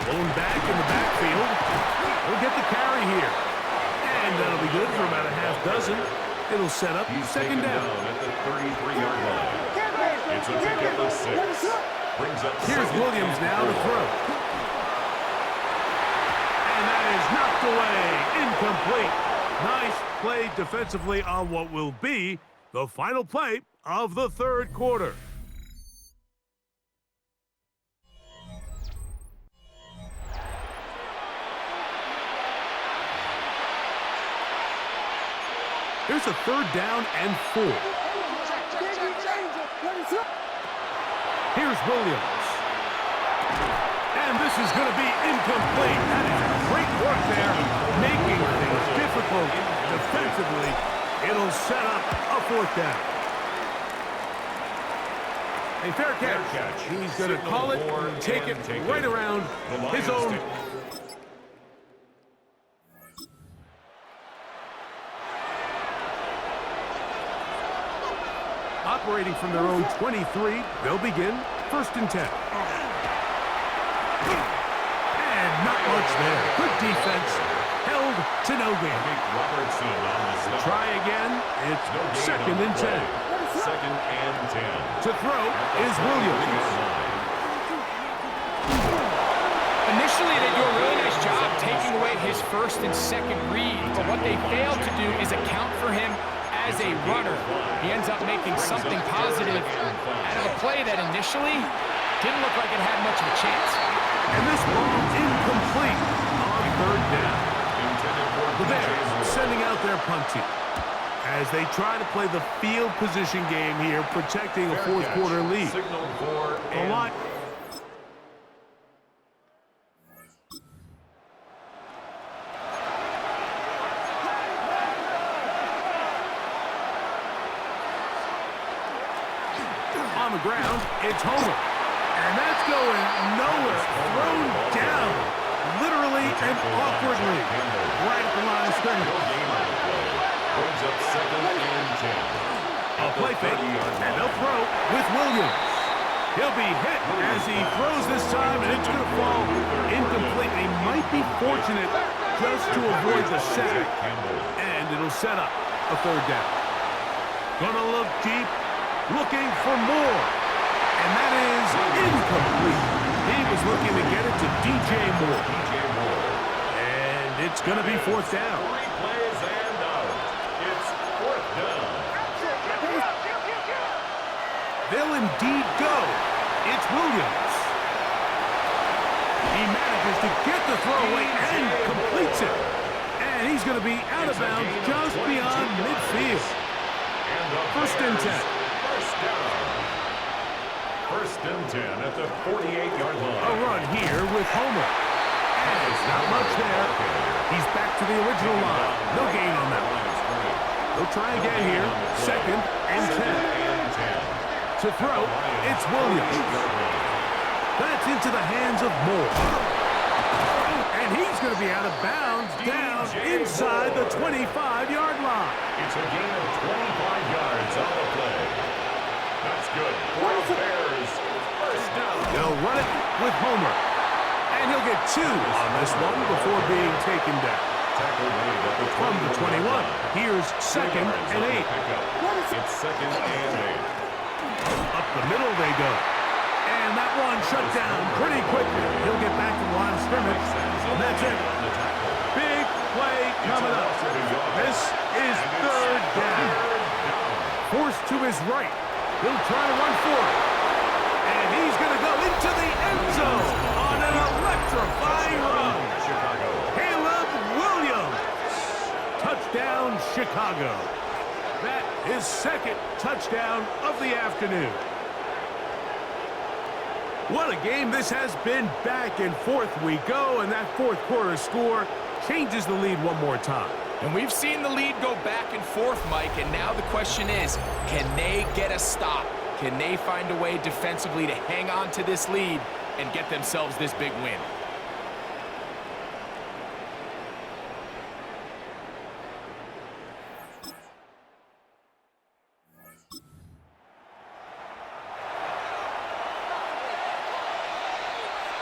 Blown back in the backfield. He'll get the carry here. And that'll be good for about a half dozen. It'll set up 2nd down.
At the 33-yard line. It's a pickup of 6. Brings up
Here's Williams now to throw. And that is knocked away. Incomplete. Nice play defensively on what will be the final play of the 3rd quarter. Here's a 3rd down and 4. Here's Williams. And this is going to be incomplete. That is great work there, making things difficult defensively. It'll set up a 4th down. A fair catch. He's going to call it and take it right around his own. Operating from their own 23, they'll begin 1st and 10. And not much there. Good defense. Held to no gain. Try again. It's 2nd and 10.
2nd and 10.
To throw is Williams.
Initially, they do a really nice job taking away his 1st and 2nd read, but what they failed to do is account for him as a runner. He ends up making something positive out of a play that initially didn't look like it had much of a chance.
And this ball incomplete on 3rd down. The Bears sending out their punt team as they try to play the field position game here, protecting a 4th quarter lead. The line. On the ground, it's Homer. And that's going nowhere. Thrown down, literally and awkwardly, right at the line of scrimmage.
Brings up 2nd and 10.
A play fake, and they'll throw with Williams. He'll be hit as he throws this time, and it's going to fall incomplete. He might be fortunate just to avoid the sack, and it'll set up a 3rd down. Gonna look deep, looking for more. And that is incomplete. He was looking to get it to DJ Moore. And it's going to be 4th down.
3 plays and out. It's 4th down.
They'll indeed go. It's Williams. He manages to get the throwaway and completes it. And he's going to be out of bounds just beyond midfield. 1st and 10.
First and 10 at the 48-yard line.
A run here with Homer. And it's not much there. He's back to the original line. No gain on that one. They'll try again here. Second and 10. To throw, it's Williams. That's into the hands of Moore. And he's going to be out of bounds down inside the 25-yard line.
It's a gain of 25 yards on the play. That's good. For the Bears, first down.
They'll run it with Homer. And he'll get 2 on this one before being taken down. From the 21, here's second and 8.
It's second and 8.
Up the middle they go. And that one shut down pretty quickly. He'll get back to the line of scrimmage. And that's it. Big play coming up. This is third down. Forced to his right. He'll try to run for it. And he's going to go into the end zone on an electrifying run. Caleb Williams. Touchdown, Chicago. That is second touchdown of the afternoon. What a game this has been. Back and forth we go, and that fourth quarter score changes the lead one more time.
And we've seen the lead go back and forth, Mike, and now the question is, can they get a stop? Can they find a way defensively to hang on to this lead and get themselves this big win?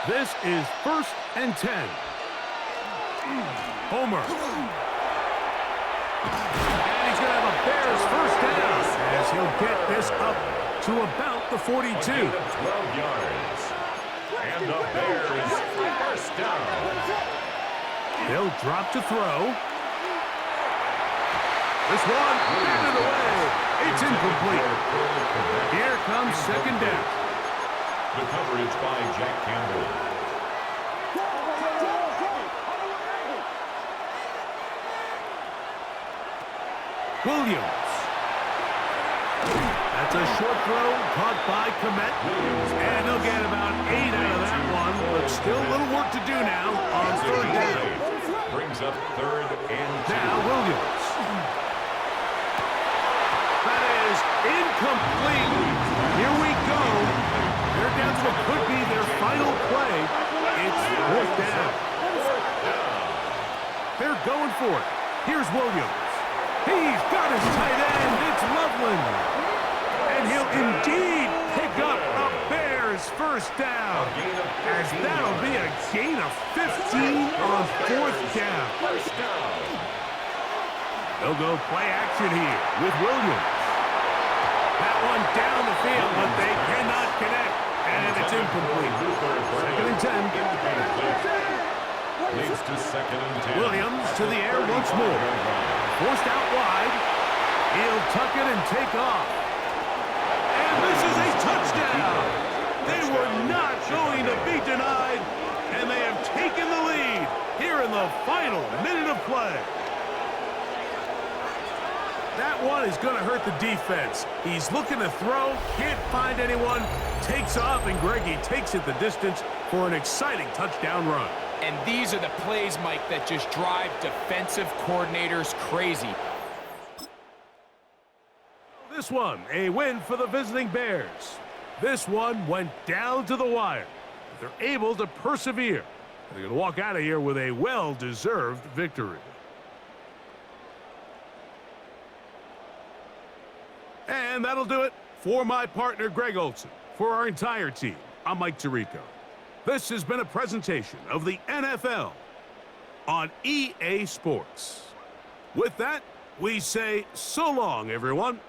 This is first and 10. Homer. And he's going to have a Bears first down as he'll get this up to about the 42.
A gain of 12 yards. And the Bears, first down.
They'll drop to throw. This one, batted away. It's incomplete. Here comes second down.
The coverage by Jack Campbell.
Williams. That's a short throw caught by Komet. And they'll get about 8 out of that one, but still a little work to do now on third down.
Brings up third and 2.
Now Williams. That is incomplete. Here we go. They're down to what could be their final play. It's fourth down. They're going for it. Here's Williams. He's got his tight end. It's Loveland. And he'll indeed pick up a Bears first down. As that'll be a gain of 15 on fourth down. They'll go play action here with Williams. That one down the field, but they cannot connect. And it's incomplete. Second and 10.
Leads to second and 10.
Williams to the air once more. Forced out wide. He'll tuck it and take off. And this is a touchdown. They were not going to be denied. And they have taken the lead here in the final minute of play. That one is going to hurt the defense. He's looking to throw, can't find anyone, takes off, and Greggy takes it the distance for an exciting touchdown run.
And these are the plays, Mike, that just drive defensive coordinators crazy.
This one, a win for the visiting Bears. This one went down to the wire. They're able to persevere. They're going to walk out of here with a well-deserved victory. And that'll do it for my partner, Greg Olson. For our entire team, I'm Mike Tirico. This has been a presentation of the NFL on EA Sports. With that, we say so long, everyone.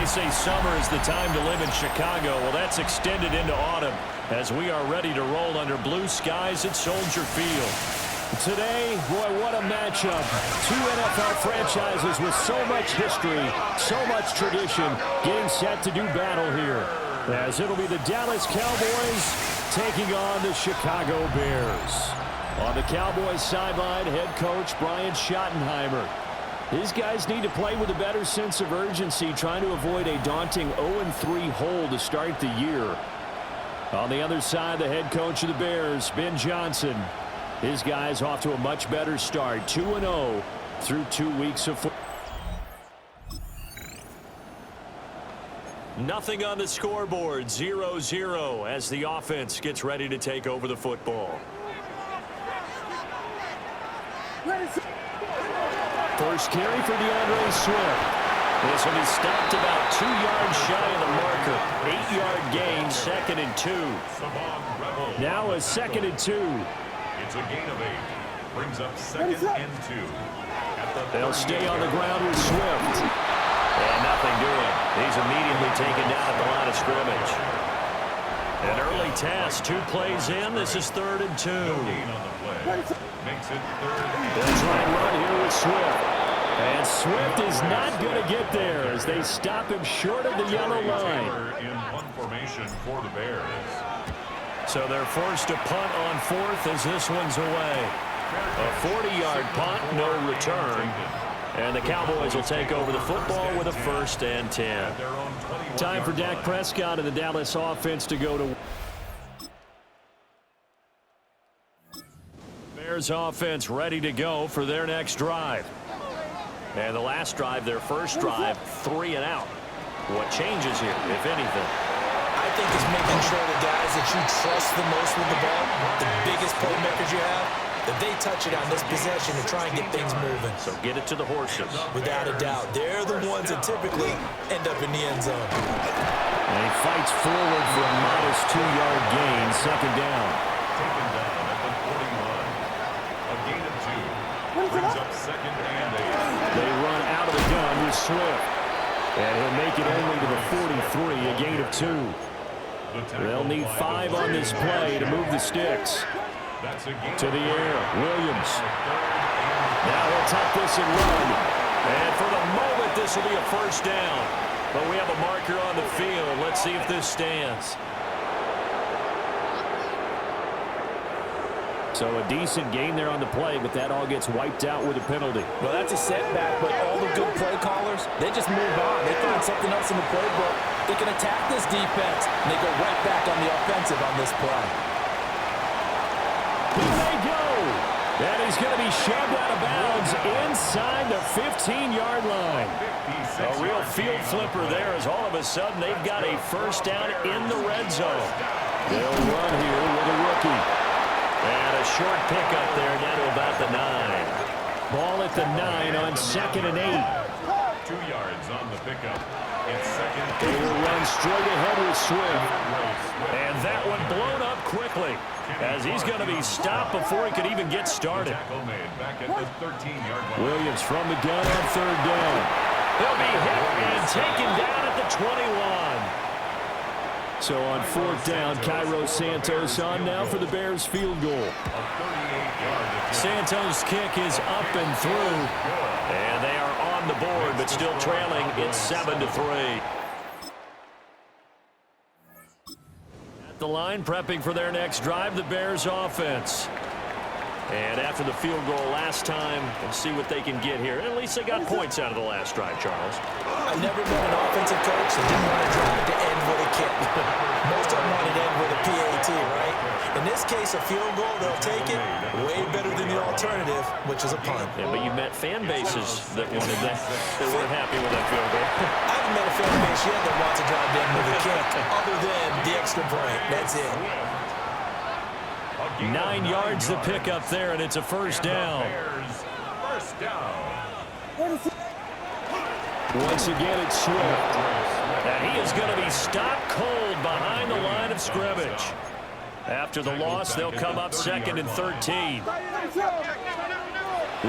They say summer is the time to live in Chicago. Well, that's extended into autumn as we are ready to roll under blue skies at Soldier Field. Today, boy, what a matchup. Two NFL franchises with so much history, so much tradition, getting set to do battle here. As it'll be the Dallas Cowboys taking on the Chicago Bears. On the Cowboys sideline, head coach Brian Schottenheimer. These guys need to play with a better sense of urgency, trying to avoid a daunting 0-3 hole to start the year. On the other side, the head coach of the Bears, Ben Johnson. His guys off to a much better start, 2-0 through 2 weeks of football. Nothing on the scoreboard, 0-0 as the offense gets ready to take over the football. First carry for DeAndre Swift. This will be stopped about 2 yards shy of the marker. 8-yard gain, 2nd and 2. Now a 2nd and 2.
It's a gain of 8. Brings up 2nd and 2.
They'll stay on the ground with Swift. And nothing doing. He's immediately taken down at the line of scrimmage. An early task, 2 plays in. This is 3rd and 2.
No gain on the play. Makes it 3rd and 2.
They'll try and run here with Swift. And Swift is not going to get there as they stop him short of the yellow line.
In one formation for the Bears.
So they're forced to punt on 4th as this one's away. A 40-yard punt, no return. And the Cowboys will take over the football with a 1st and 10. Time for Dak Prescott and the Dallas offense to go to. Bears offense ready to go for their next drive. And the last drive, their first drive, 3 and out. What changes here, if anything?
I think it's making sure the guys that you trust the most with the ball, the biggest playmakers you have, that they touch it on this possession to try and get things moving.
So get it to the horses.
Without a doubt. They're the ones that typically end up in the end zone.
And he fights forward for a modest 2-yard gain, 2nd down.
Taken down at the 41. A gain of 2. Brings up 2nd and 8.
They run out of the gun with Swift. And he'll make it only to the 43, a gain of 2. They'll need 5 on this play to move the sticks. To the air, Williams. Now he'll tuck this and run. And for the moment, this will be a 1st down. But we have a marker on the field. Let's see if this stands. So a decent gain there on the play, but that all gets wiped out with a penalty.
Well, that's a setback, but all the good play callers, they just move on. They find something else in the playbook. They can attack this defense, and they go right back on the offensive on this play.
Here they go. And he's going to be shoved out of bounds inside the 15-yard line. A real field flipper there as all of a sudden they've got a 1st down in the red zone. They'll run here with a rookie. And a short pickup there down to about the 9. Ball at the 9 on 2nd and 8.
2 yards on the pickup. It's 2nd.
They will run straight ahead with Swift. And that one blown up quickly as he's going to be stopped before he could even get started.
Back at the 13-yard line.
Williams from the gun on 3rd down. He'll be hit and taken down at the 21. So on 4th down, Cairo Santos on now for the Bears field goal. Santos' kick is up and through. And they are on the board, but still trailing. It's 7-3. At the line, prepping for their next drive, the Bears offense. And after the field goal last time, we'll see what they can get here. At least they got points out of the last drive, Charles.
I've never met an offensive coach that didn't want to drive to end with a kick. Most of them want to end with a PAT, right? In this case, a field goal, they'll take it. Way better than the alternative, which is a punt.
Yeah, but you met fan bases that wanted that. They weren't happy with that field goal.
I haven't met a fan base yet that wants to drive to end with a kick, other than the extra point. That's it.
9 yards to pick up there, and it's a 1st down.
First down.
Once again, it's Swift. And he is going to be stopped cold behind the line of scrimmage. After the loss, they'll come up 2nd and 13.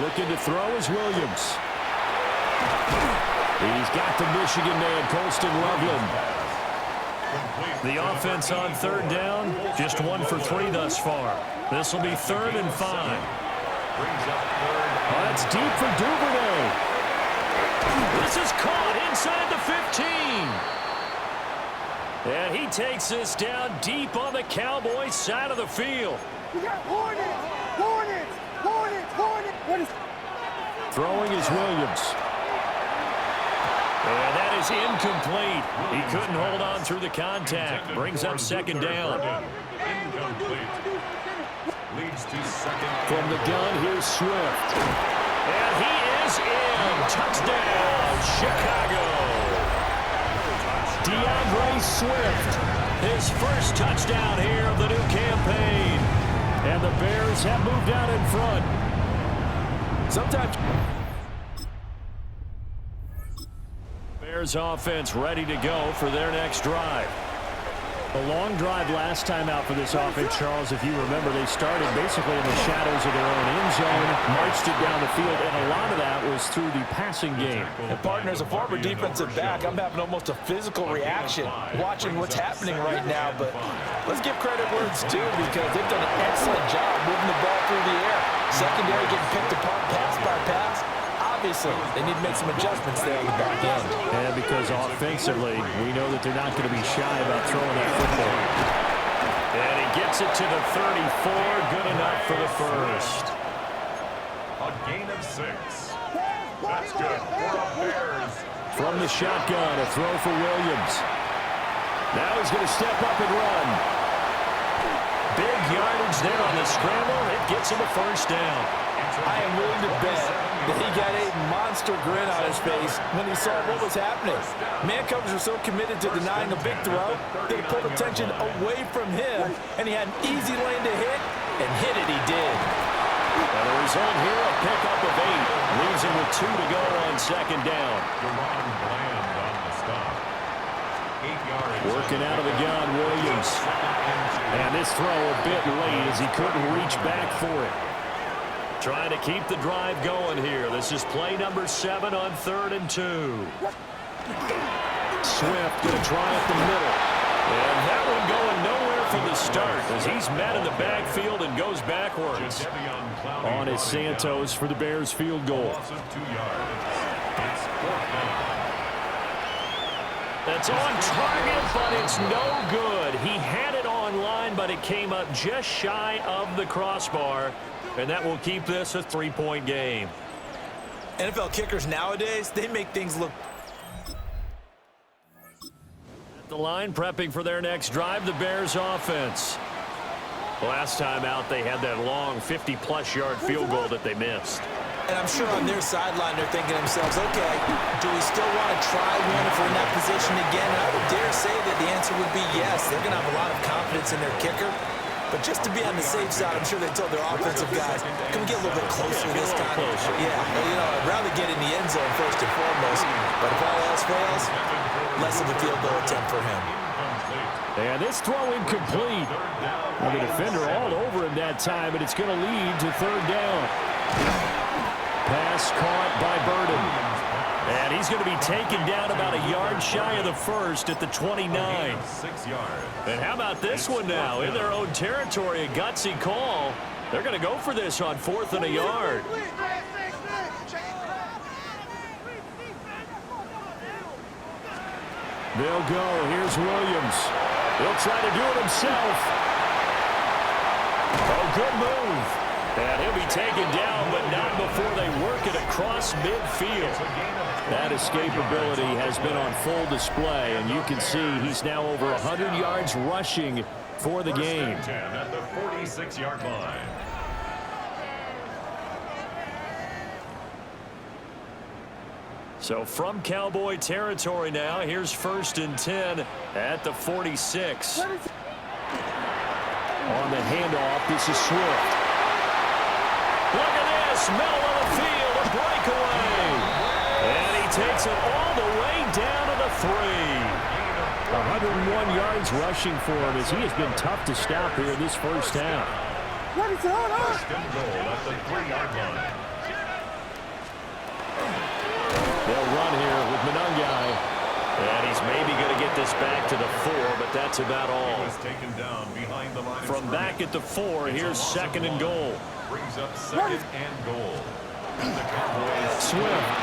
Looking to throw is Williams. He's got the Michigan man, Colston Loveland. The offense on third down, just 1 for 3 thus far. This will be 3rd and 5. That's deep for Duvernay. This is caught inside the 15. And he takes this down deep on the Cowboys side of the field.
We got Hornets! Hornets! Hornets! Hornets! What is...
Throwing is Williams. And that is incomplete. He couldn't hold on through the contact. Brings up 2nd down.
Leads to 2nd.
From the gun, here's Swift. And he is in. Touchdown, Chicago. DeAndre Swift, his first touchdown here of the new campaign. And the Bears have moved out in front.
Sometimes...
Bears offense ready to go for their next drive. A long drive last time out for this offense, Charles. If you remember, they started basically in the shadows of their own end zone, marched it down the field, and a lot of that was through the passing game.
And partner, as a former defensive back, I'm having almost a physical reaction watching what's happening right now. But let's give credit where it's due, because they've done an excellent job moving the ball through the air. Secondary getting picked apart pass by pass. Obviously, they need to make some adjustments there on the back end.
And because offensively, we know that they're not going to be shy about throwing that football. And he gets it to the 34. Good enough for the first.
A gain of 6. That's good for the Bears.
From the shotgun, a throw for Williams. Now he's going to step up and run. Big yardage there on the scramble. It gets him a first down.
I am willing to bet that he got a monster grin on his face when he saw what was happening. Man coverage were so committed to denying a big throw that it pulled attention away from him, and he had an easy lane to hit, and hit it he did.
And the result here, a pickup of 8. Leaves him with 2 to go on 2nd down. Working out of the gun, Williams. And this throw a bit late as he couldn't reach back for it. Trying to keep the drive going here. This is play number 7 on 3rd and 2. Swift going to try up the middle. And that one going nowhere from the start as he's met in the backfield and goes backwards. On is Santos for the Bears field goal. That's on target, but it's no good. He had it on line, but it came up just shy of the crossbar. And that will keep this a 3-point game.
NFL kickers nowadays, they make things look...
At the line, prepping for their next drive, the Bears offense. Last time out, they had that long 50-plus yard field goal that they missed.
And I'm sure on their sideline, they're thinking to themselves, okay, do we still want to try one if we're in that position again? And I would dare say that the answer would be yes. They're going to have a lot of confidence in their kicker. But just to be on the safe side, I'm sure they told their offensive guys, can we get a little bit closer this time? Yeah, well, you know, I'd rather get in the end zone first and foremost. But if all else fails, less of a field goal attempt for him.
And this throw incomplete. Well, the defender all over him that time, and it's going to lead to 3rd down. Pass caught by Burden. And he's going to be taken down about a yard shy of the first at the 29. And how about this one now? In their own territory, a gutsy call. They're going to go for this on 4th and a yard. They'll go. Here's Williams. He'll try to do it himself. Oh, good move. And he'll be taken down, but not before they work it across midfield. That escapability has been on full display, and you can see he's now over 100 yards rushing for the game.
10 at the 46-yard line.
So from Cowboy territory now, here's 1st and 10 at the 46. On the handoff, this is Swift. Look at this, middle of the field, a breakaway. And he takes it all the way down to the 3. 101 yards rushing for him as he has been tough to stop here in this first half.
First and goal at the 3-yard line.
They'll run run here with Monangai. And he's maybe going to get this back to the 4, but that's about all.
Taken down behind the line
From back at the 4, here's 2nd and goal.
Brings up 2nd and goal. The Cowboys.
Swift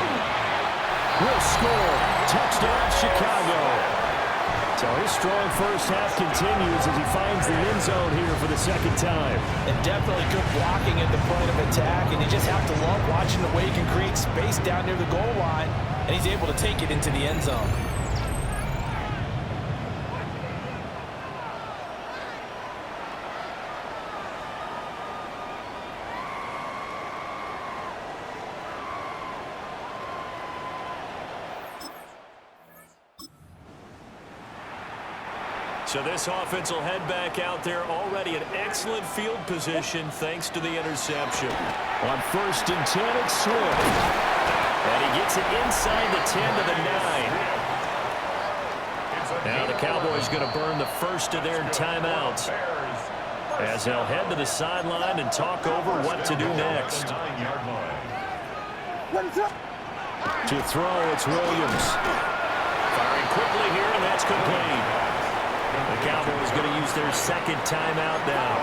will score. Touchdown, Chicago. So his strong first half continues as he finds the end zone here for the 2nd time.
And definitely good blocking at the point of attack, and you just have to love watching the way he can create space down near the goal line, and he's able to take it into the end zone.
So this offense will head back out there, already an excellent field position thanks to the interception. On 1st and 10, it's Swift. And he gets it inside the 10 to the 9. Now the Cowboys going to burn the first of their timeouts as they'll head to the sideline and talk over what to do next. To throw, it's Williams. Firing quickly here, and that's complete. The Cowboys going to use their 2nd timeout now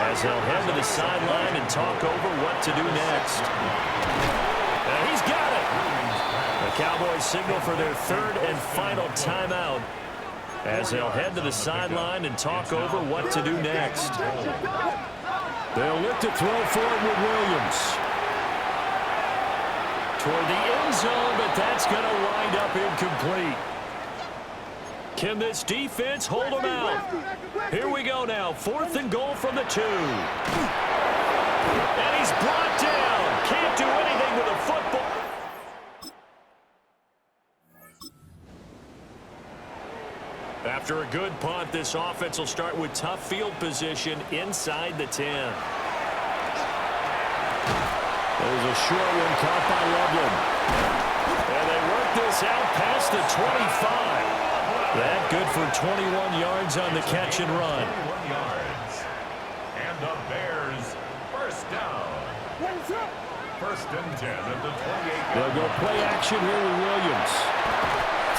as they'll head to the sideline and talk over what to do next. And he's got it. The Cowboys signal for their 3rd and final timeout as they'll head to the sideline and talk over what to do next. They'll look to throw forward with Williams. Toward the end zone, but that's going to wind up incomplete. Can this defense hold them out? Here we go now. 4th and goal from the 2. And he's brought down. Can't do anything with a football. After a good punt, this offense will start with tough field position inside the 10. There's a short one caught by Loveland. And they work this out past the 25. That good for 21 yards on the catch and run.
21 yards. And the Bears first down. 1st and 10 at the 28.
They'll go play action here with Williams.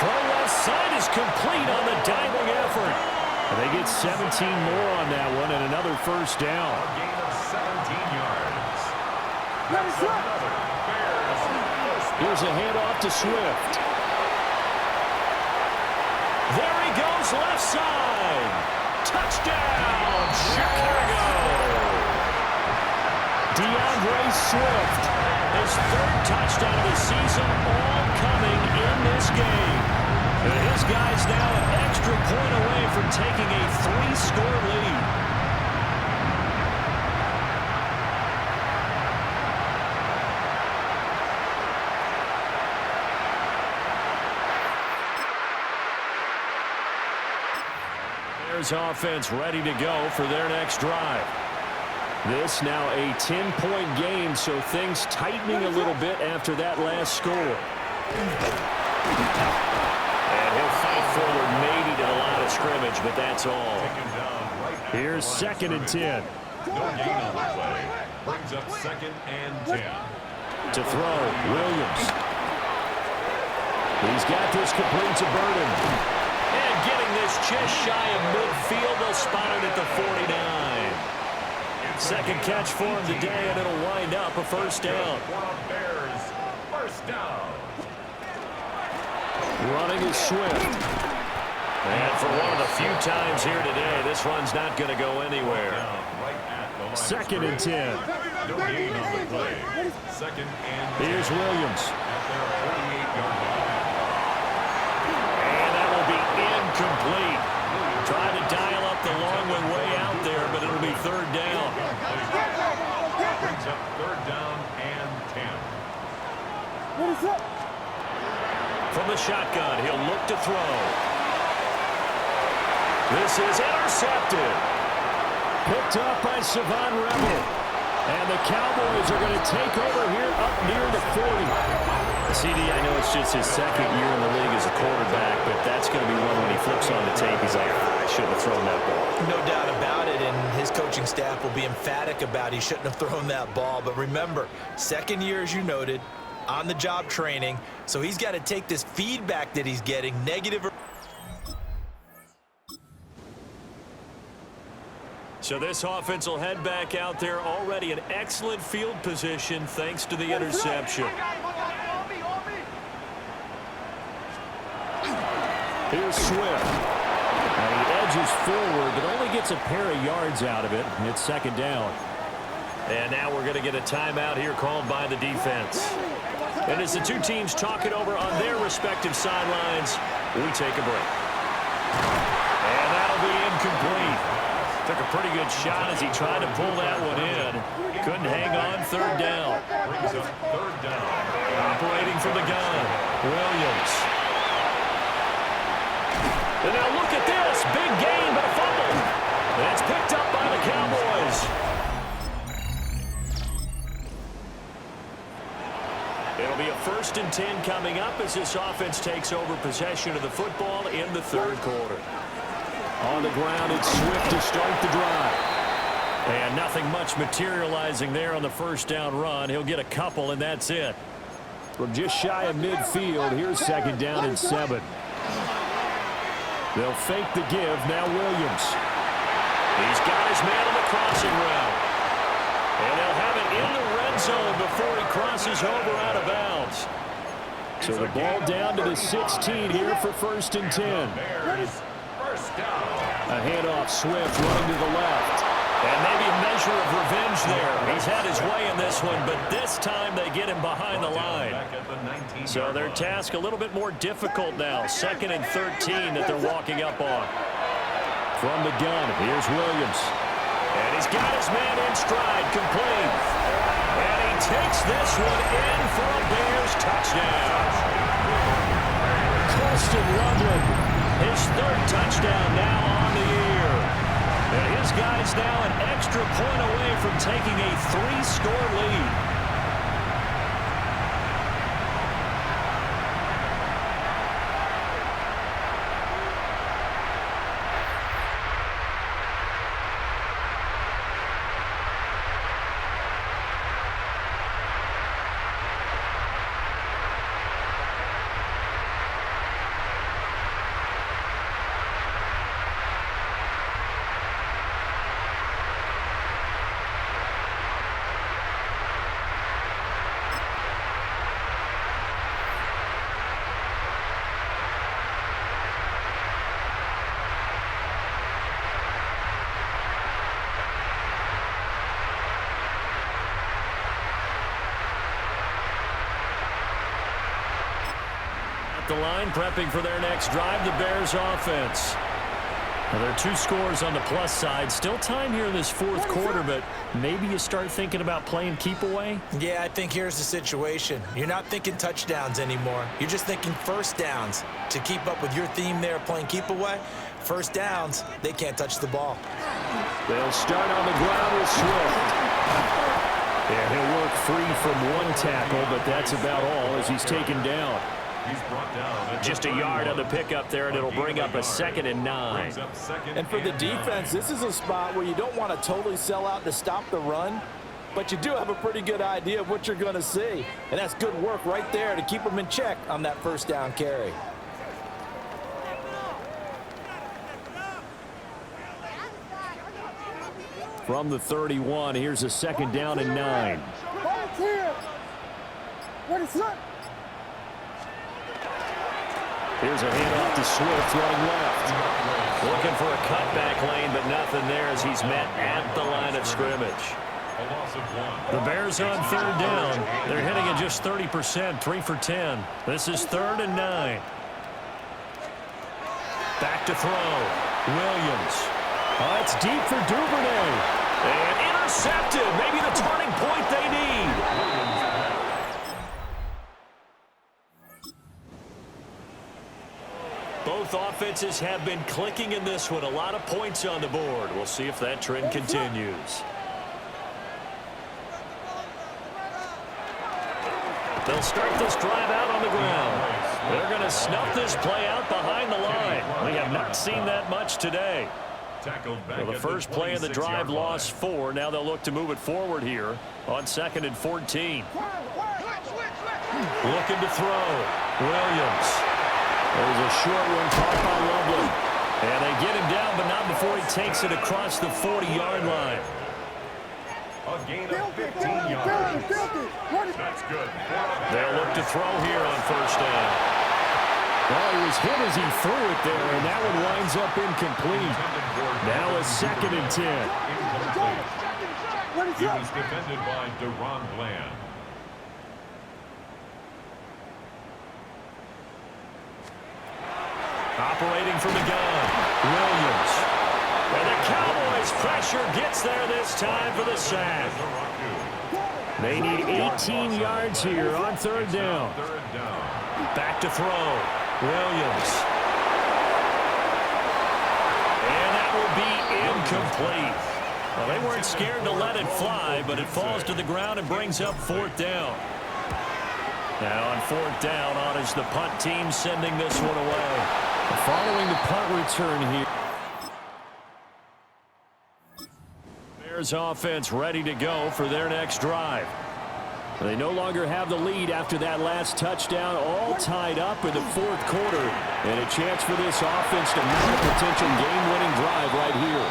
Throw left side is complete on the diving effort. And they get 17 more on that one and another first down.
A gain of 17 yards. That's another Bears first down.
Here's a handoff to Swift. There he goes, left side. Touchdown, Chicago. DeAndre Swift, his 3rd touchdown of the season, all coming in this game. And his guy's now an extra point away from taking a 3-score lead. Offense ready to go for their next drive. This now a 10-point game, so things tightening a little bit after that last score. And he'll fight forward maybe to the line of scrimmage, but that's all. Here's 2nd and 10.
No gain on the play. Brings up 2nd and 10.
To throw, Williams. He's got this complete to Burden. And getting this just shy of midfield, they'll spot it at the 49. 2nd catch for him today, and it'll wind up a first down.
Bears first down.
Running is Swift. And for one of the few times here today, this run's not going to go anywhere. 2nd and 10.
No gain on the play. 2nd and 10.
Here's Williams.
At their 48-yard line.
Incomplete. Trying to dial up the long one way out there, but it'll be 3rd down.
Brings up 3rd down and 10.
From the shotgun, he'll look to throw. This is intercepted. Picked up by Savon Rebel. And the Cowboys are going to take over here up near the 40. CD, I know it's just his 2nd year in the league as a quarterback, but that's going to be one when he flips on the tape. He's like, I shouldn't have thrown that ball.
No doubt about it, and his coaching staff will be emphatic about he shouldn't have thrown that ball. But remember, 2nd year, as you noted, on-the-job training, so he's got to take this feedback that he's getting, negative.
So this offense will head back out there, already in excellent field position thanks to the interception. Here's Swift. And he edges forward, but only gets a pair of yards out of it. And it's second down. And now we're going to get a timeout here called by the defense. And as the two teams talk it over on their respective sidelines, we take a break. And that'll be incomplete. Took a pretty good shot as he tried to pull that one in. Couldn't hang on, third down. Operating from the gun, Williams. And now look at this. Big gain, but a fumble. And it's picked up by the Cowboys. It'll be a 1st and 10 coming up as this offense takes over possession of the football in the third quarter. On the ground, it's Swift to start the drive. And nothing much materializing there on the first down run. He'll get a couple, and that's it. From just shy of midfield, here's second down and 7. They'll fake the give. Now Williams. He's got his man on the crossing route. And they'll have it in the red zone before he crosses over out of bounds. So the ball down to the 16 here for 1st and 10. A handoff, Swift running to the left. And maybe a measure of revenge there. He's had his way in this one, but this time they get him behind the line. So their task a little bit more difficult now. 2nd and 13 that they're walking up on. From the gun, here's Williams. And he's got his man in stride, complete. And he takes this one in for a Bears touchdown. Colston London, his 3rd touchdown now on the year. And his guy's now an extra point away from taking a 3-score lead. The line prepping for their next drive, the Bears offense. Now, there are 2 scores on the plus side. Still time here in this 4th quarter, but maybe you start thinking about playing keep away?
Yeah, I think here's the situation. You're not thinking touchdowns anymore. You're just thinking 1st downs. To keep up with your theme there, playing keep away, 1st downs, they can't touch the ball.
They'll start on the ground with Swift. And he'll work free from 1 tackle, but that's about all as he's taken down. Just a yard on the pickup there, and it'll bring up a 2nd and 9.
And for the defense, this is a spot where you don't want to totally sell out to stop the run, but you do have a pretty good idea of what you're going to see. And that's good work right there to keep them in check on that 1st down carry.
From the 31, here's a 2nd down and 9. Here's a handoff to Swift running left. Looking for a cutback lane, but nothing there as he's met at the line of scrimmage. The Bears on 3rd down. They're hitting at just 30%, 3 for 10. This is 3rd and 9. Back to throw. Williams. Oh, it's deep for Duvernay. And intercepted. Maybe the turning point they need. Both offenses have been clicking in this one. A lot of points on the board. We'll see if that trend continues. They'll start this drive out on the ground. They're going to snuff this play out behind the line. We have not seen that much today. Well, the first play of the drive lost 4. Now they'll look to move it forward here on 2nd and 14. Looking to throw. Williams. There's a short one caught by Loveland. And they get him down, but not before he takes it across the 40-yard line.
A gain of 15 yards. That's good.
They'll look to throw here on first down. Well, he was hit as he threw it there, and that one winds up incomplete. Now a 2nd and 10.
He was defended by Deron Bland.
Operating from the gun, Williams. And the Cowboys' pressure gets there this time for the sack. They need 18 yards here on 3rd down. Back to throw, Williams. And that will be incomplete. Well, they weren't scared to let it fly, but it falls to the ground and brings up 4th down. Now on 4th down, on is the punt team sending this one away. Following the punt return here. Bears offense ready to go for their next drive. They no longer have the lead after that last touchdown, all tied up in the 4th quarter. And a chance for this offense to mount a potential game-winning drive right here.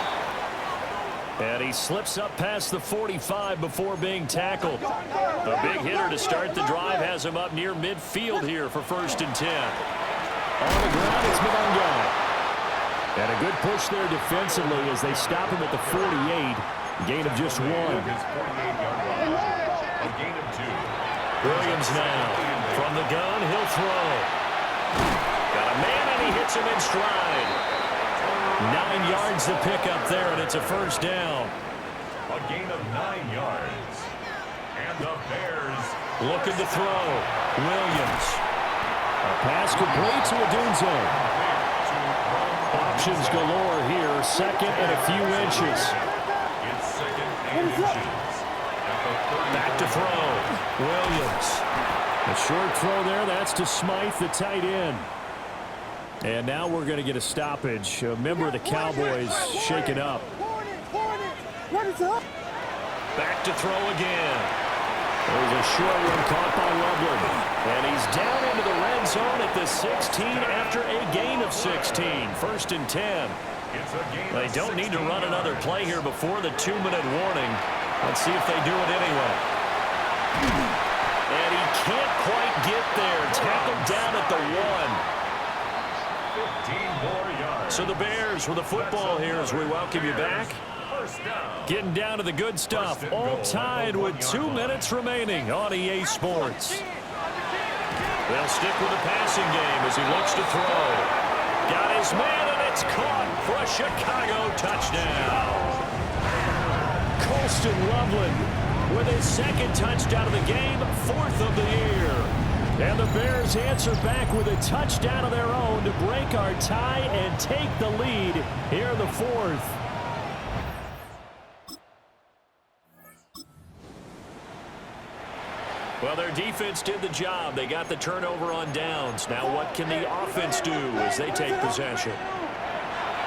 And he slips up past the 45 before being tackled. A big hitter to start the drive has him up near midfield here for 1st and 10. On the ground, it's Mongai. And a good push there defensively as they stop him at the 48. Gain of just 1. Williams now. From the gun, he'll throw. Got a man, and he hits him in stride. 9 yards to pick up there, and it's a 1st down.
A gain of 9 yards. And the Bears
looking to throw. Williams. A pass complete to Odunze. Options galore here. 2nd and a few inches.
It's 2nd and inches.
Back to throw. Williams. A short throw there. That's to Smythe, the tight end. And now we're going to get a stoppage. A member of the Cowboys shaken up. Back to throw again. There's a short one caught by Loveland. And he's down into the red zone at the 16 after a gain of 16. 1st and 10. They don't need to run another play here before the 2-minute warning. Let's see if they do it anyway. And he can't quite get there. Tackled down at the 1.
15 more yards.
So the Bears with the football here as we welcome you back. Getting down to the good stuff. All tied with 2 minutes remaining on EA Sports. They'll stick with the passing game as he looks to throw. Got his man, and it's caught for a Chicago touchdown. Colston Loveland with his 2nd touchdown of the game, 4th of the year. And the Bears answer back with a touchdown of their own to break our tie and take the lead here in the 4th. Well, their defense did the job. They got the turnover on downs. Now what can the offense do as they take possession?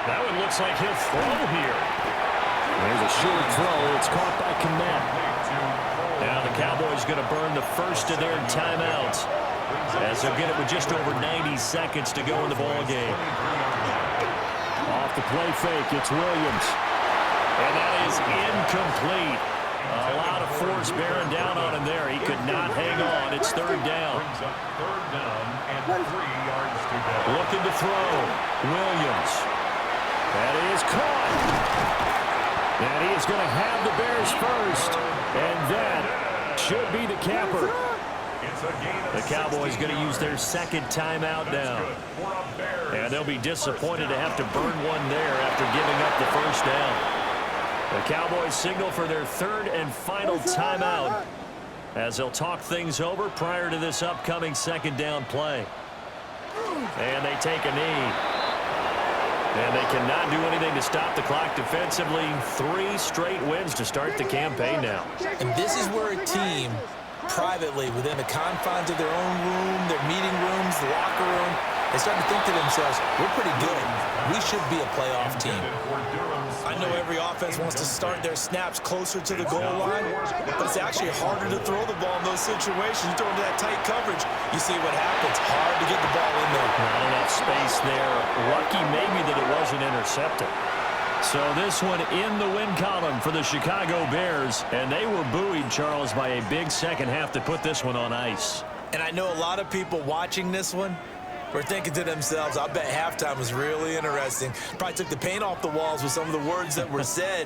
That one looks like he'll throw here. There's a short throw. It's caught by Kmet. Now the Cowboys going to burn the first of their timeouts as they'll get it with just over 90 seconds to go in the ball game. Off the play fake, it's Williams. And that is incomplete. A lot of force bearing down on him there. He could not hang on. It's 3rd down.
3rd down and 3 yards to go.
Looking to throw. Williams. That is caught. And he is going to have the Bears first. And that should be the capper. The Cowboys going to use their 2nd timeout now. And they'll be disappointed to have to burn one there after giving up the 1st down. The Cowboys signal for their 3rd and final timeout as they'll talk things over prior to this upcoming 2nd down play. And they take a knee. And they cannot do anything to stop the clock defensively. 3 straight wins to start the campaign now.
And this is where a team, privately, within the confines of their own room, their meeting rooms, the locker room, they start to think to themselves, we're pretty good. We should be a playoff team. I I know every offense wants to start their snaps closer to the goal line, but it's actually harder to throw the ball in those situations. You throw into that tight coverage, you see what happens. Hard to get the ball in there.
Not enough space there. Lucky maybe that it wasn't intercepted. So this one in the win column for the Chicago Bears, and they were buoyed, Charles, by a big second half to put this one on ice.
And I know a lot of people watching this one were thinking to themselves, I bet halftime was really interesting. Probably took the paint off the walls with some of the words that were said.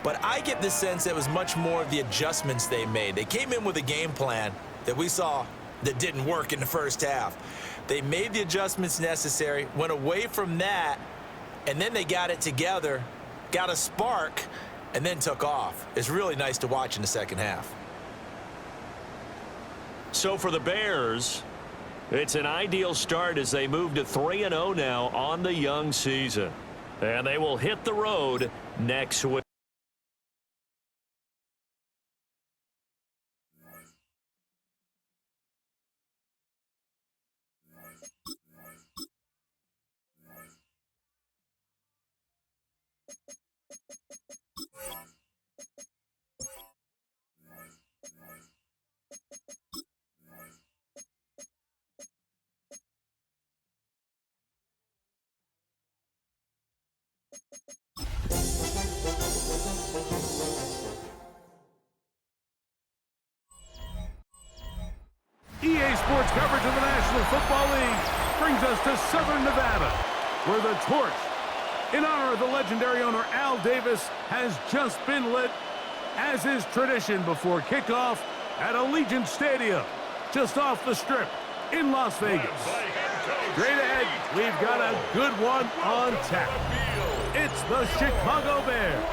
But I get the sense it was much more of the adjustments they made. They came in with a game plan that we saw that didn't work in the first half. They made the adjustments necessary, went away from that, and then they got it together, got a spark, and then took off. It's really nice to watch in the second half.
So for the Bears, it's an ideal start as they move to 3-0 now on the young season. And they will hit the road next week.
EA Sports coverage of the National Football League brings us to Southern Nevada, where the torch, in honor of the legendary owner Al Davis, has just been lit, as is tradition before kickoff at Allegiant Stadium, just off the Strip in Las Vegas. Straight ahead, we've got a good one on tap. It's the Chicago Bears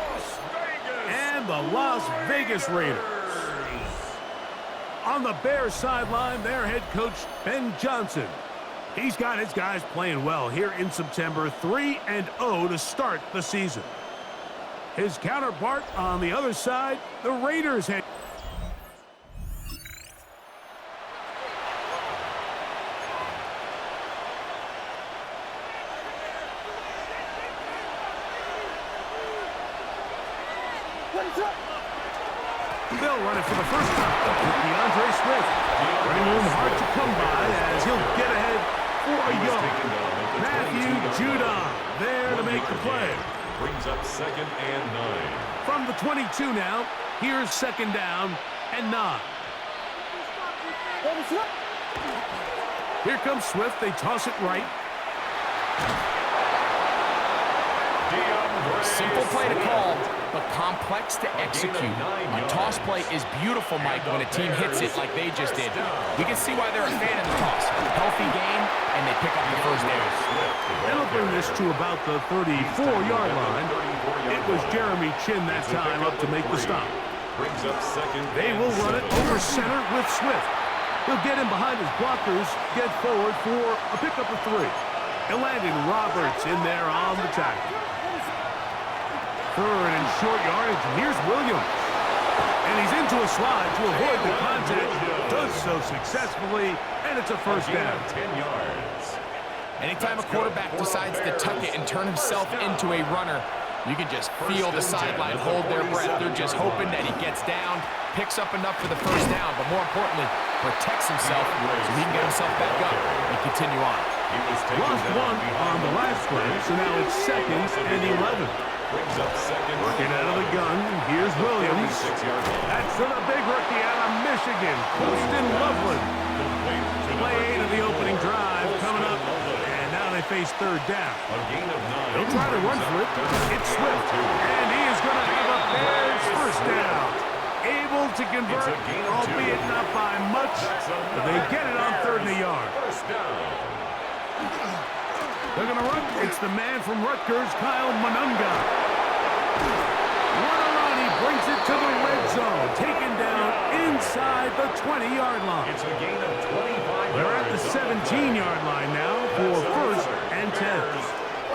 and the Las Vegas Raiders. On the Bears sideline, their head coach, Ben Johnson. He's got his guys playing well here in September, 3-0 to start the season. His counterpart on the other side, the Raiders head. They'll run it for the first time with DeAndre Swift. Running room hard to come by as he'll get ahead for a yard. Matthew Judon there to make the play.
Brings up 2nd and 9.
From the 22 now, here's 2nd down and 9. Here comes Swift. They toss it right.
Simple play to call, but complex to execute. A toss play is beautiful, Mike, when a team hits it like they just did. You can see why they're a fan of the toss. Healthy game, and they pick up the first down.
That'll bring this to about the 34-yard line. It was Jeremy Chin that time up to make the stop. They will run it over center with Swift. He'll get him behind his blockers, get forward for a pickup of 3. And landing Roberts in there on the tackle. 3rd and short yardage, and here's Williams. And he's into a slide to avoid the contact. Does so successfully, and it's a first down.
10 yards.
Anytime a quarterback decides to tuck it and turn himself into a runner, you can just feel the sideline hold their breath. They're just hoping that he gets down, picks up enough for the first down, but more importantly, protects himself so he can get himself back up and continue on.
Lost 1 on the last play, so now it's 2nd and 11. Working out of the gun, here's Williams. That's for the big rookie out of Michigan, Colston Loveland. Play 8 of the opening drive coming up, and now they face 3rd down. They'll try to run for it. It's Swift, and he is going to have a Bears first down. Able to convert, albeit not by much, but they get it on 3rd and a yard. They're going to run. It's the man from Rutgers, Kyle Monunga. What a run. He brings it to the red zone. Taken down inside the 20-yard line.
It's a gain of 25.
They're at the 17-yard line now for 1st and 10.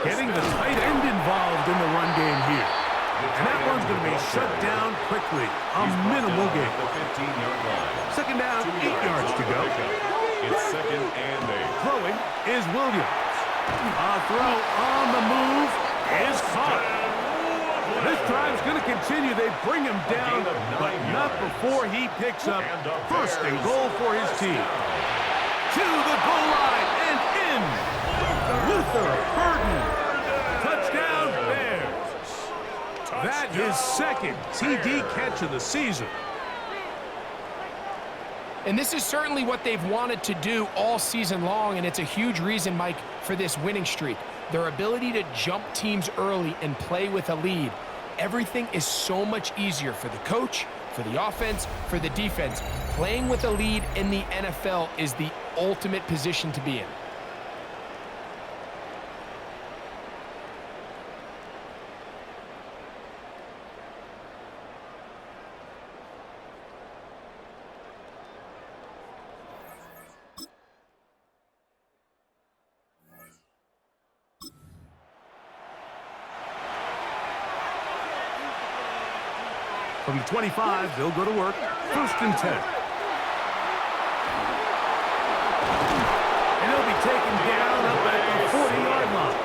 Getting the tight end involved in the run game here. And that one's going to be shut down quickly. A minimal gain. 2nd down, 8 yards to go.
It's 2nd and 8.
Throwing is Williams. A throw on the move is caught. drive's going to continue. They bring him down, but not before he picks up first and goal for his team. To the goal line and in. Luther Burden. Touchdown, Bears. That is second TD catch of the season.
And this is certainly what they've wanted to do all season long, and it's a huge reason, Mike, for this winning streak. Their ability to jump teams early and play with a lead. Everything is so much easier for the coach, for the offense, for the defense. Playing with a lead in the NFL is the ultimate position to be in.
From the 25, they'll go to work. First and 10. And he'll be taken down up at the 40-yard line.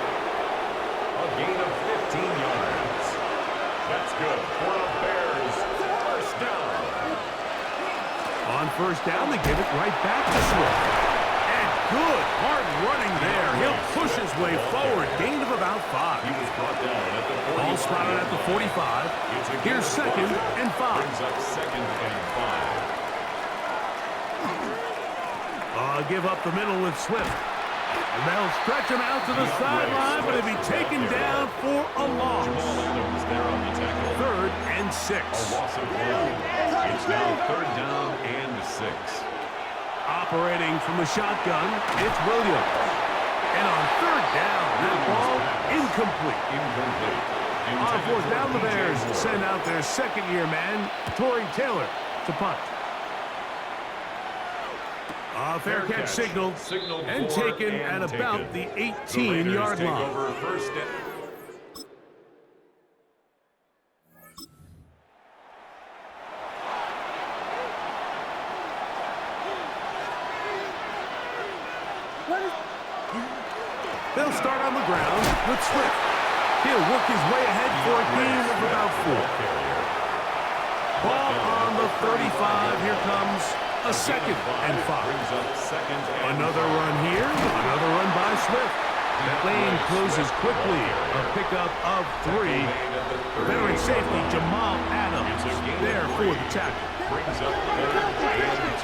A gain of 15 yards. That's good for the Bears. First down.
On first down, they give it right back to Swift. And good, hard running there. He'll push his way forward. Gain of about 5.
He was brought down at the 40.
Ball spotted at the 45. Here's second and 5.
Brings up second and 5.
Give up the middle with Swift. And they'll stretch him out to the sideline, but he'll be taken down for a loss. Third and 6.
A loss of 1. It's now third down and 6.
Operating from the shotgun, it's Williams. And on third down, that ball incomplete. On fourth down, the Bears send out their second-year man, Torrey Taylor, to punt. A fair catch signaled and taken at about the 18-yard line. They'll start on the ground with Swift. He'll work his way ahead for a gain of about 4. Ball on the 35. Here comes a second and 5. Another run here. Another run by Swift. That lane closes quickly. A pickup of 3. Veteran safety Jamal Adams there for the tackle.
Brings up third and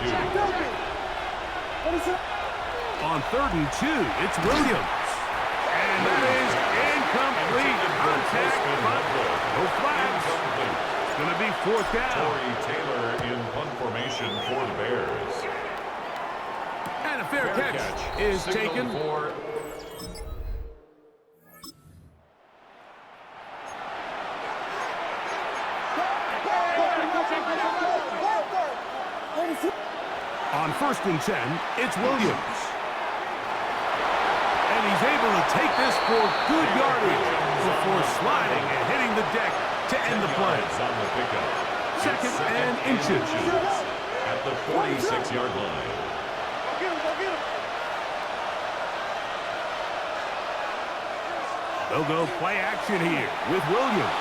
2.
On third and 2, it's Williams. And that is incomplete. Contact, but no flags. It's going to be fourth down.
Torrey Taylor in punt formation for the Bears.
And a fair catch is taken. On first and 10, it's Williams. And he's able to take this for good yardage before sliding and hitting the deck to end the play. Second and inches.
At the 46-yard line.
They'll go play action here with Williams.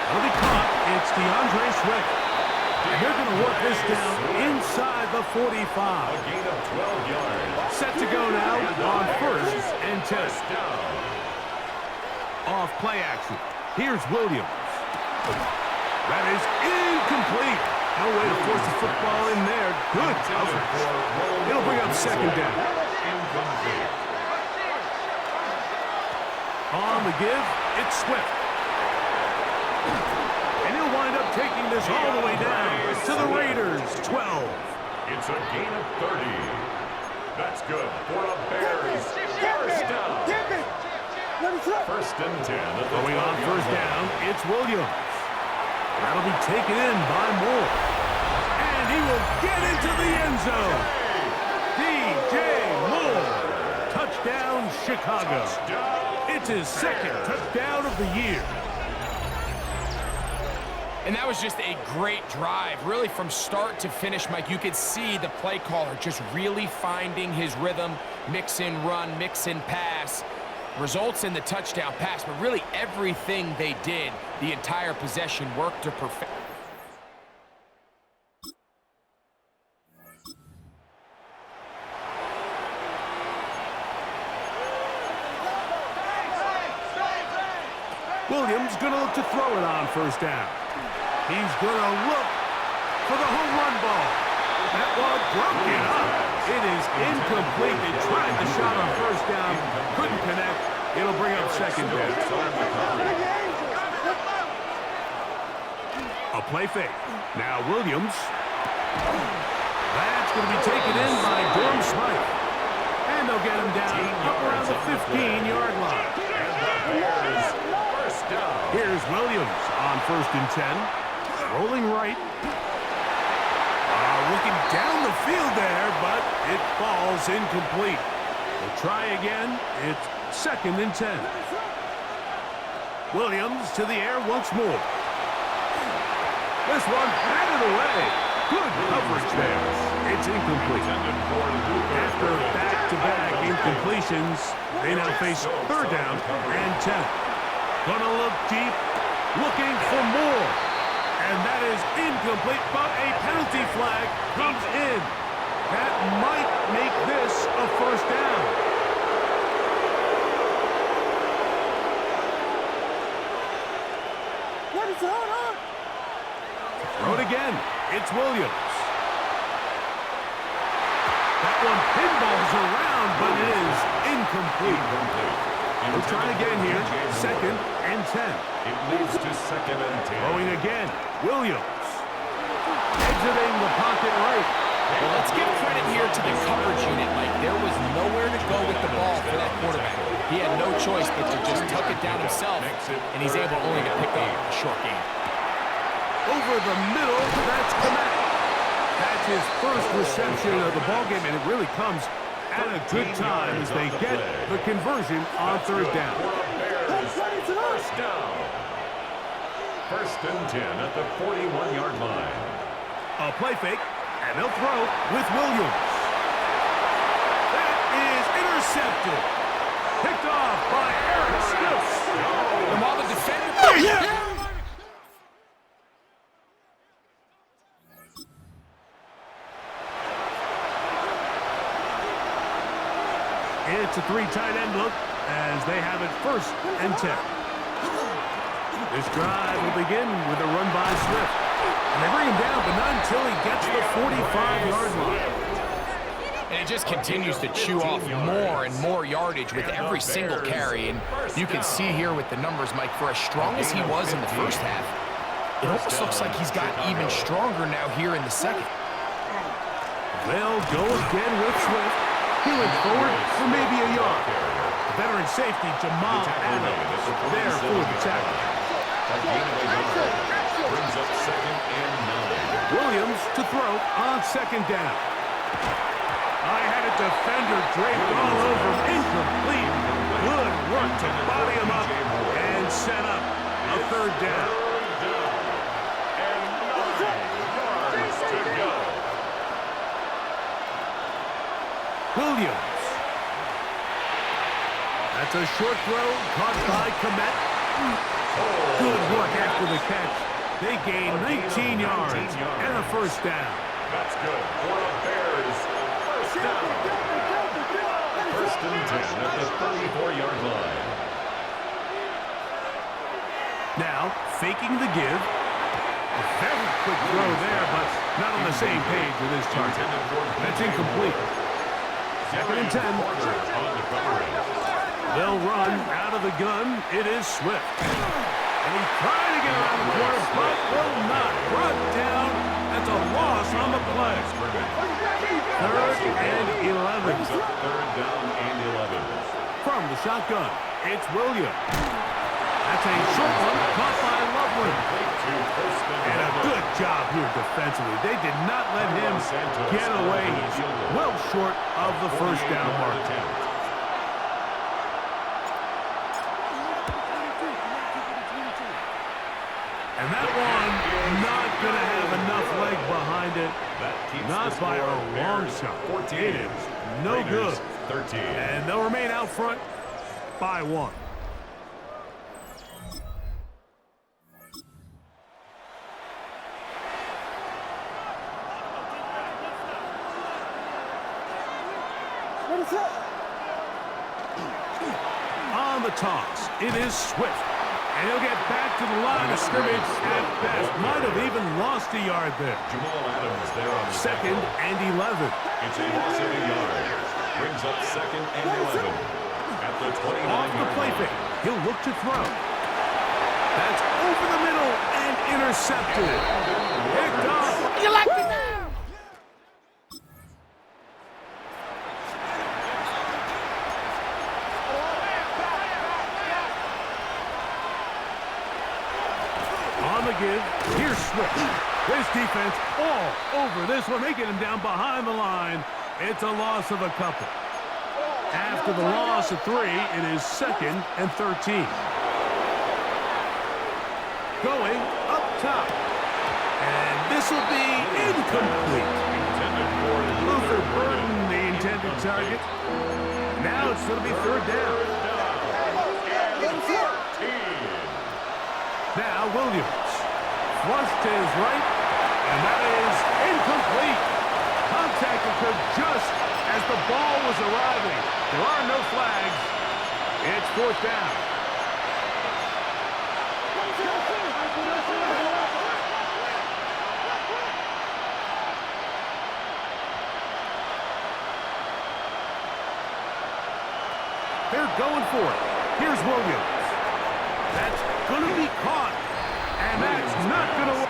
That'll be caught. It's DeAndre Swift. And they're going to work this down inside the 45.
A gain of 12 yards.
Set to go now on first and 10. Off play action. Here's Williams. That is incomplete. No way to force the football in there. Good coverage. It'll bring up second down. On the give, it's Swift. And he'll wind up taking this all the way down to the Raiders' 12.
It's a gain of 30. That's good for the Bears. First down. First and 10.
Going on first down, it's Williams. That'll be taken in by Moore. And he will get into the end zone. J.J. Moore. Touchdown, Chicago. It's his second touchdown of the year.
And that was just a great drive. Really from start to finish, Mike, you could see the play caller just really finding his rhythm, mix in run, mix in pass. Results in the touchdown pass, but really everything they did, the entire possession worked to perfection.
Williams going to look to throw it on first down. He's going to look for the home run ball. That ball broken up. It is incomplete. They tried the shot on first down, couldn't connect. It'll bring up second down. A play fake. Now Williams. That's going to be taken in by Durham Smythe. And they'll get him down up around the 15-yard line. Here's Williams on 1st and 10. Rolling right. Looking down the field there, but it falls incomplete. We'll try again. It's 2nd and 10. Williams to the air once more. This one batted away. Good coverage there. It's incomplete. After back-to-back incompletions, they now face 3rd down and 10. Gonna look deep, looking for more. And that is incomplete, but a penalty flag comes in. That might make this a first down.
What is going on?
Throw it again. It's Williams. That one pinballs around, but it is incomplete. We'll try again here. 2nd and 10.
It leads to 2nd and 10.
Throwing again. Williams. Exiting the pocket right.
Well, let's give credit here to the coverage unit, Mike. There was nowhere to go with the ball for that quarterback. He had no choice but to just tuck it down himself, and he's able only to pick up a short gain.
Over the middle, that's Komet. That's his first reception of the ballgame, and it really comes at a good time as they get the conversion on 3rd down.
First down. 1st and 10 at the 41-yard line.
A play fake, and they'll throw with Williams. That is intercepted. Picked off by Eric Stokes.
And while the defender...
It's a 3 tight end look as they have it 1st and 10. This drive will begin with a run by Swift. And they bring him down, but not until he gets the 45-yard line.
And it just continues to chew off more and more yardage with every single carry. And you can see here with the numbers, Mike, for as strong as he was in the first half, it almost looks like he's gotten even stronger now here in the second.
They'll go again with Swift. He went forward for maybe a yard. Veteran safety Jamal Adams there for the tackle.
Brings up 2nd and 9.
Williams to throw on 2nd down. I had a defender draped all over him. Incomplete. Good work to body him up and set up a 3rd down.
And 9 yards to go.
Williams. That's a short throw caught by Komet. Good work after the catch. They gain 19 yards and a 1st down.
That's good for the Bears. 1st down. 1st and 10 at the 34-yard line.
Now, faking the give. A very quick throw there, but not on the same page with his target. That's incomplete. 2nd and 10. They'll run out of the gun. It is Swift. And he's trying to get around the corner, but will not. Brought down. That's a loss on the play. 3rd and 11.
3rd down and 11.
From the shotgun, it's Williams. That's a short one caught by Loveland. And a good job here defensively. They did not let him get away. He's well short of the 1st down mark. And that one not going to have enough leg behind it. Not by a long shot. It is no good. And they'll remain out front by 1. On the toss, it is Swift. And he'll get back to the line of scrimmage at best. Might have even lost a yard there.
Jamal Adams there on
second and 11.
It's a loss of a yard. Brings up second and 11 at the 29-yard
Off the play
line.
fake. He'll look to throw. That's over the middle and intercepted. Picked off.
You like me now?
On the give, here's Swift. This defense all over this one. They get him down behind the line. It's a loss of a couple. After the loss of 3, it is second and 13. Going up top. And this will be incomplete. Luther Burton, the intended target. Now it's going to be third down. Now Williams. Flushed to his right, and that is incomplete. Contact occurred just as the ball was arriving. There are no flags. It's fourth down. They're going for it. Here's Williams. That's going to be caught, and that's not going to work.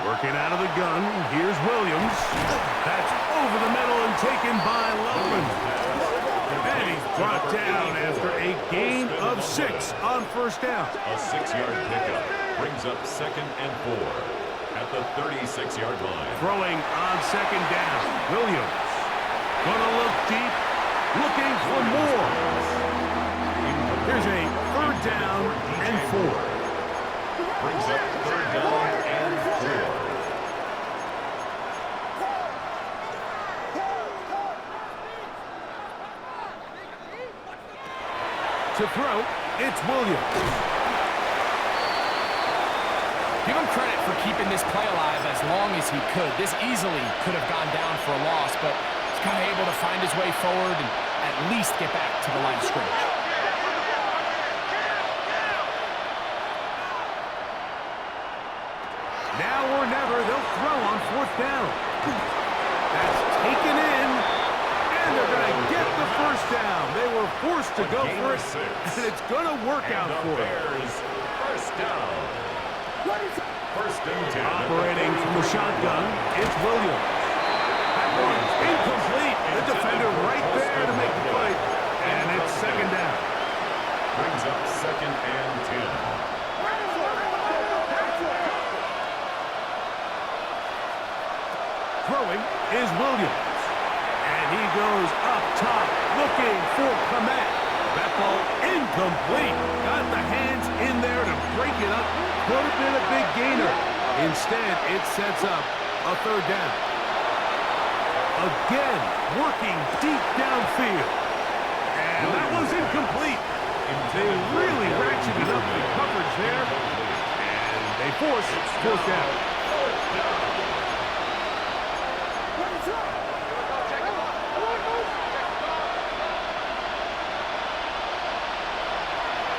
Working out of the gun, here's Williams. That's over the middle and taken by Loveland. And he's brought down after a gain of 6 on first down.
A 6-yard pickup brings up second and 4 at the 36-yard line.
Throwing on second down. Williams gonna look deep, looking for more. Here's a third down and 4.
Brings up third down and 4.
To throw, it's Williams.
Give him credit for keeping this play alive as long as he could. This easily could have gone down for a loss, but he's kind of able to find his way forward and at least get back to the line of scrimmage.
Now or never, they'll throw on fourth down. That's taken in, and they're going to get the first down. They were forced to go for it, and it's going to work out for them.
First down. First and 10.
Operating from the shotgun, it's Williams. That one's incomplete. The defender right there to make the play, and it's second down.
Brings up second and 10.
Throwing is Williams. And he goes up top, looking for command. That ball incomplete. Got the hands in there to break it up. Could have been a big gainer. Instead, it sets up a third down. Again, working deep downfield. And that was incomplete. They really ratcheted up the coverage there. And they force fourth down.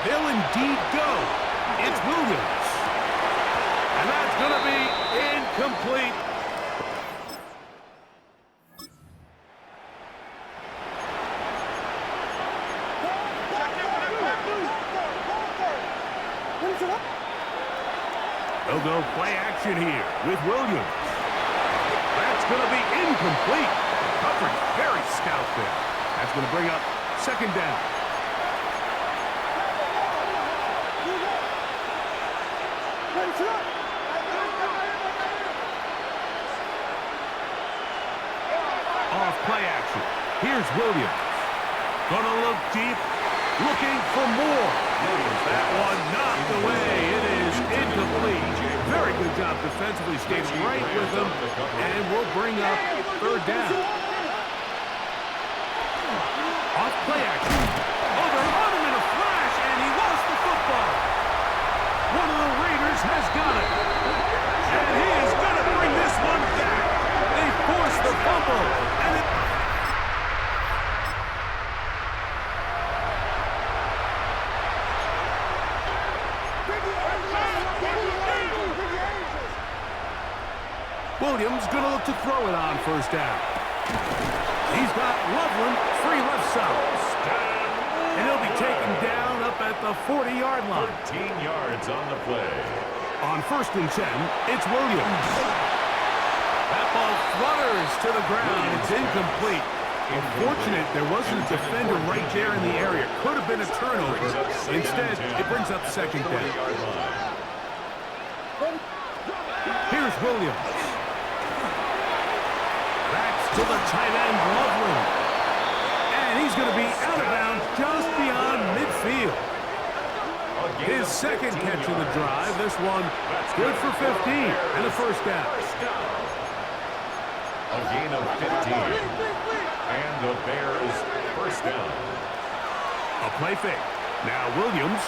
They'll indeed go. It's Williams. And that's going to be incomplete. They'll go play action here with Williams. That's going to be incomplete. Coverage very stout there. That's going to bring up second down. Off play action. Here's Williams. Gonna look deep. looking for more. That one knocked away. It is incomplete. Very good job defensively, stayed right with them, and will bring up third down. Off play action. Oh, they're on him in a flash, and he lost the football. One of the Raiders has got it. And he is going to bring this one back. They forced the fumble, and it... Williams going to look to throw it on first down. He's got Loveland free left side. And he'll be taken down up at the 40-yard line.
13 yards on the play.
On 1st and 10, it's Williams. That ball flutters to the ground. It's incomplete. Unfortunate there wasn't a defender right there in the area. Could have been a turnover. Instead, it brings up second down. Here's Williams. To the tight end, Loveland. And he's going to be out of bounds just beyond midfield. His second catch of the drive. This one good for 15 and a first down.
A gain of 15. And the Bears first down.
A play fake. Now Williams.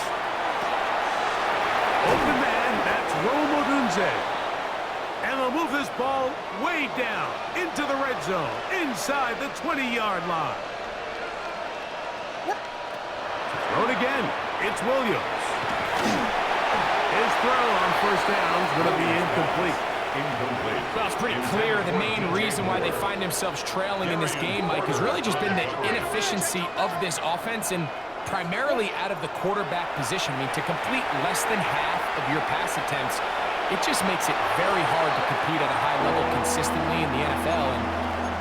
Open man, that's Rome Odunze. And they'll move this ball way down into the red zone, inside the 20-yard line. Throw it again. It's Williams. His throw on first down is going to be incomplete.
Well, it's pretty clear the main reason why they find themselves trailing in this game, Mike, has really just been the inefficiency of this offense and primarily out of the quarterback position. I mean, to complete less than half of your pass attempts, it just makes it very hard to compete at a high level consistently in the NFL, and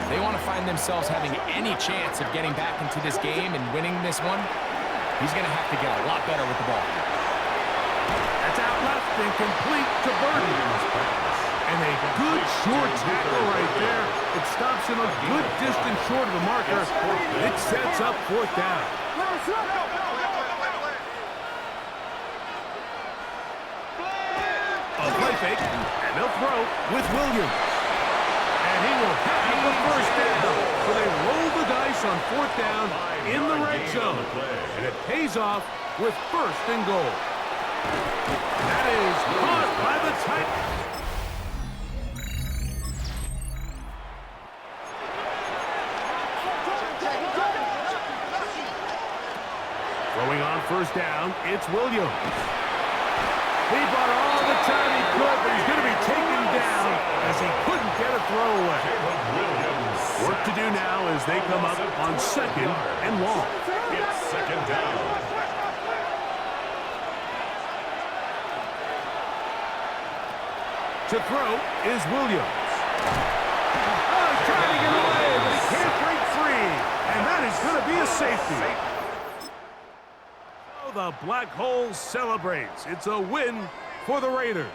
if they want to find themselves having any chance of getting back into this game and winning this one, he's going to have to get a lot better with the ball.
That's out left and complete to Burton. And a good short tackle right there. It stops him a good distance short of the marker. It sets up fourth down. A play fake, and they'll throw with Williams. And he will have the first down. So they roll the dice on fourth down in the red zone. And it pays off with first and goal. That is caught by the Titans. Throwing on first down, it's Williams. He brought all the time he could, but he's going to be taken down as he couldn't get a throw away. Work to do now as they come up on second and long.
It's second down.
To throw is Williams. Oh, he's trying to get away, but he can't break free. And that is going to be a safety. The Black Hole celebrates. It's a win for the Raiders.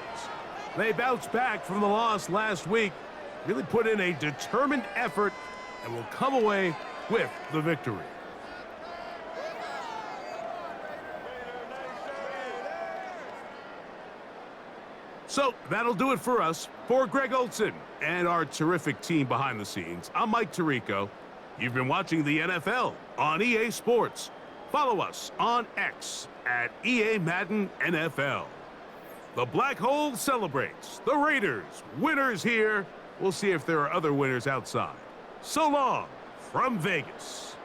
They bounced back from the loss last week, really put in a determined effort, and will come away with the victory. So that'll do it for us. For Greg Olson and our terrific team behind the scenes, I'm Mike Tirico. You've been watching the NFL on EA Sports. Follow us on X at EA Madden NFL. The Black Hole celebrates. The Raiders, winners here. We'll see if there are other winners outside. So long from Vegas.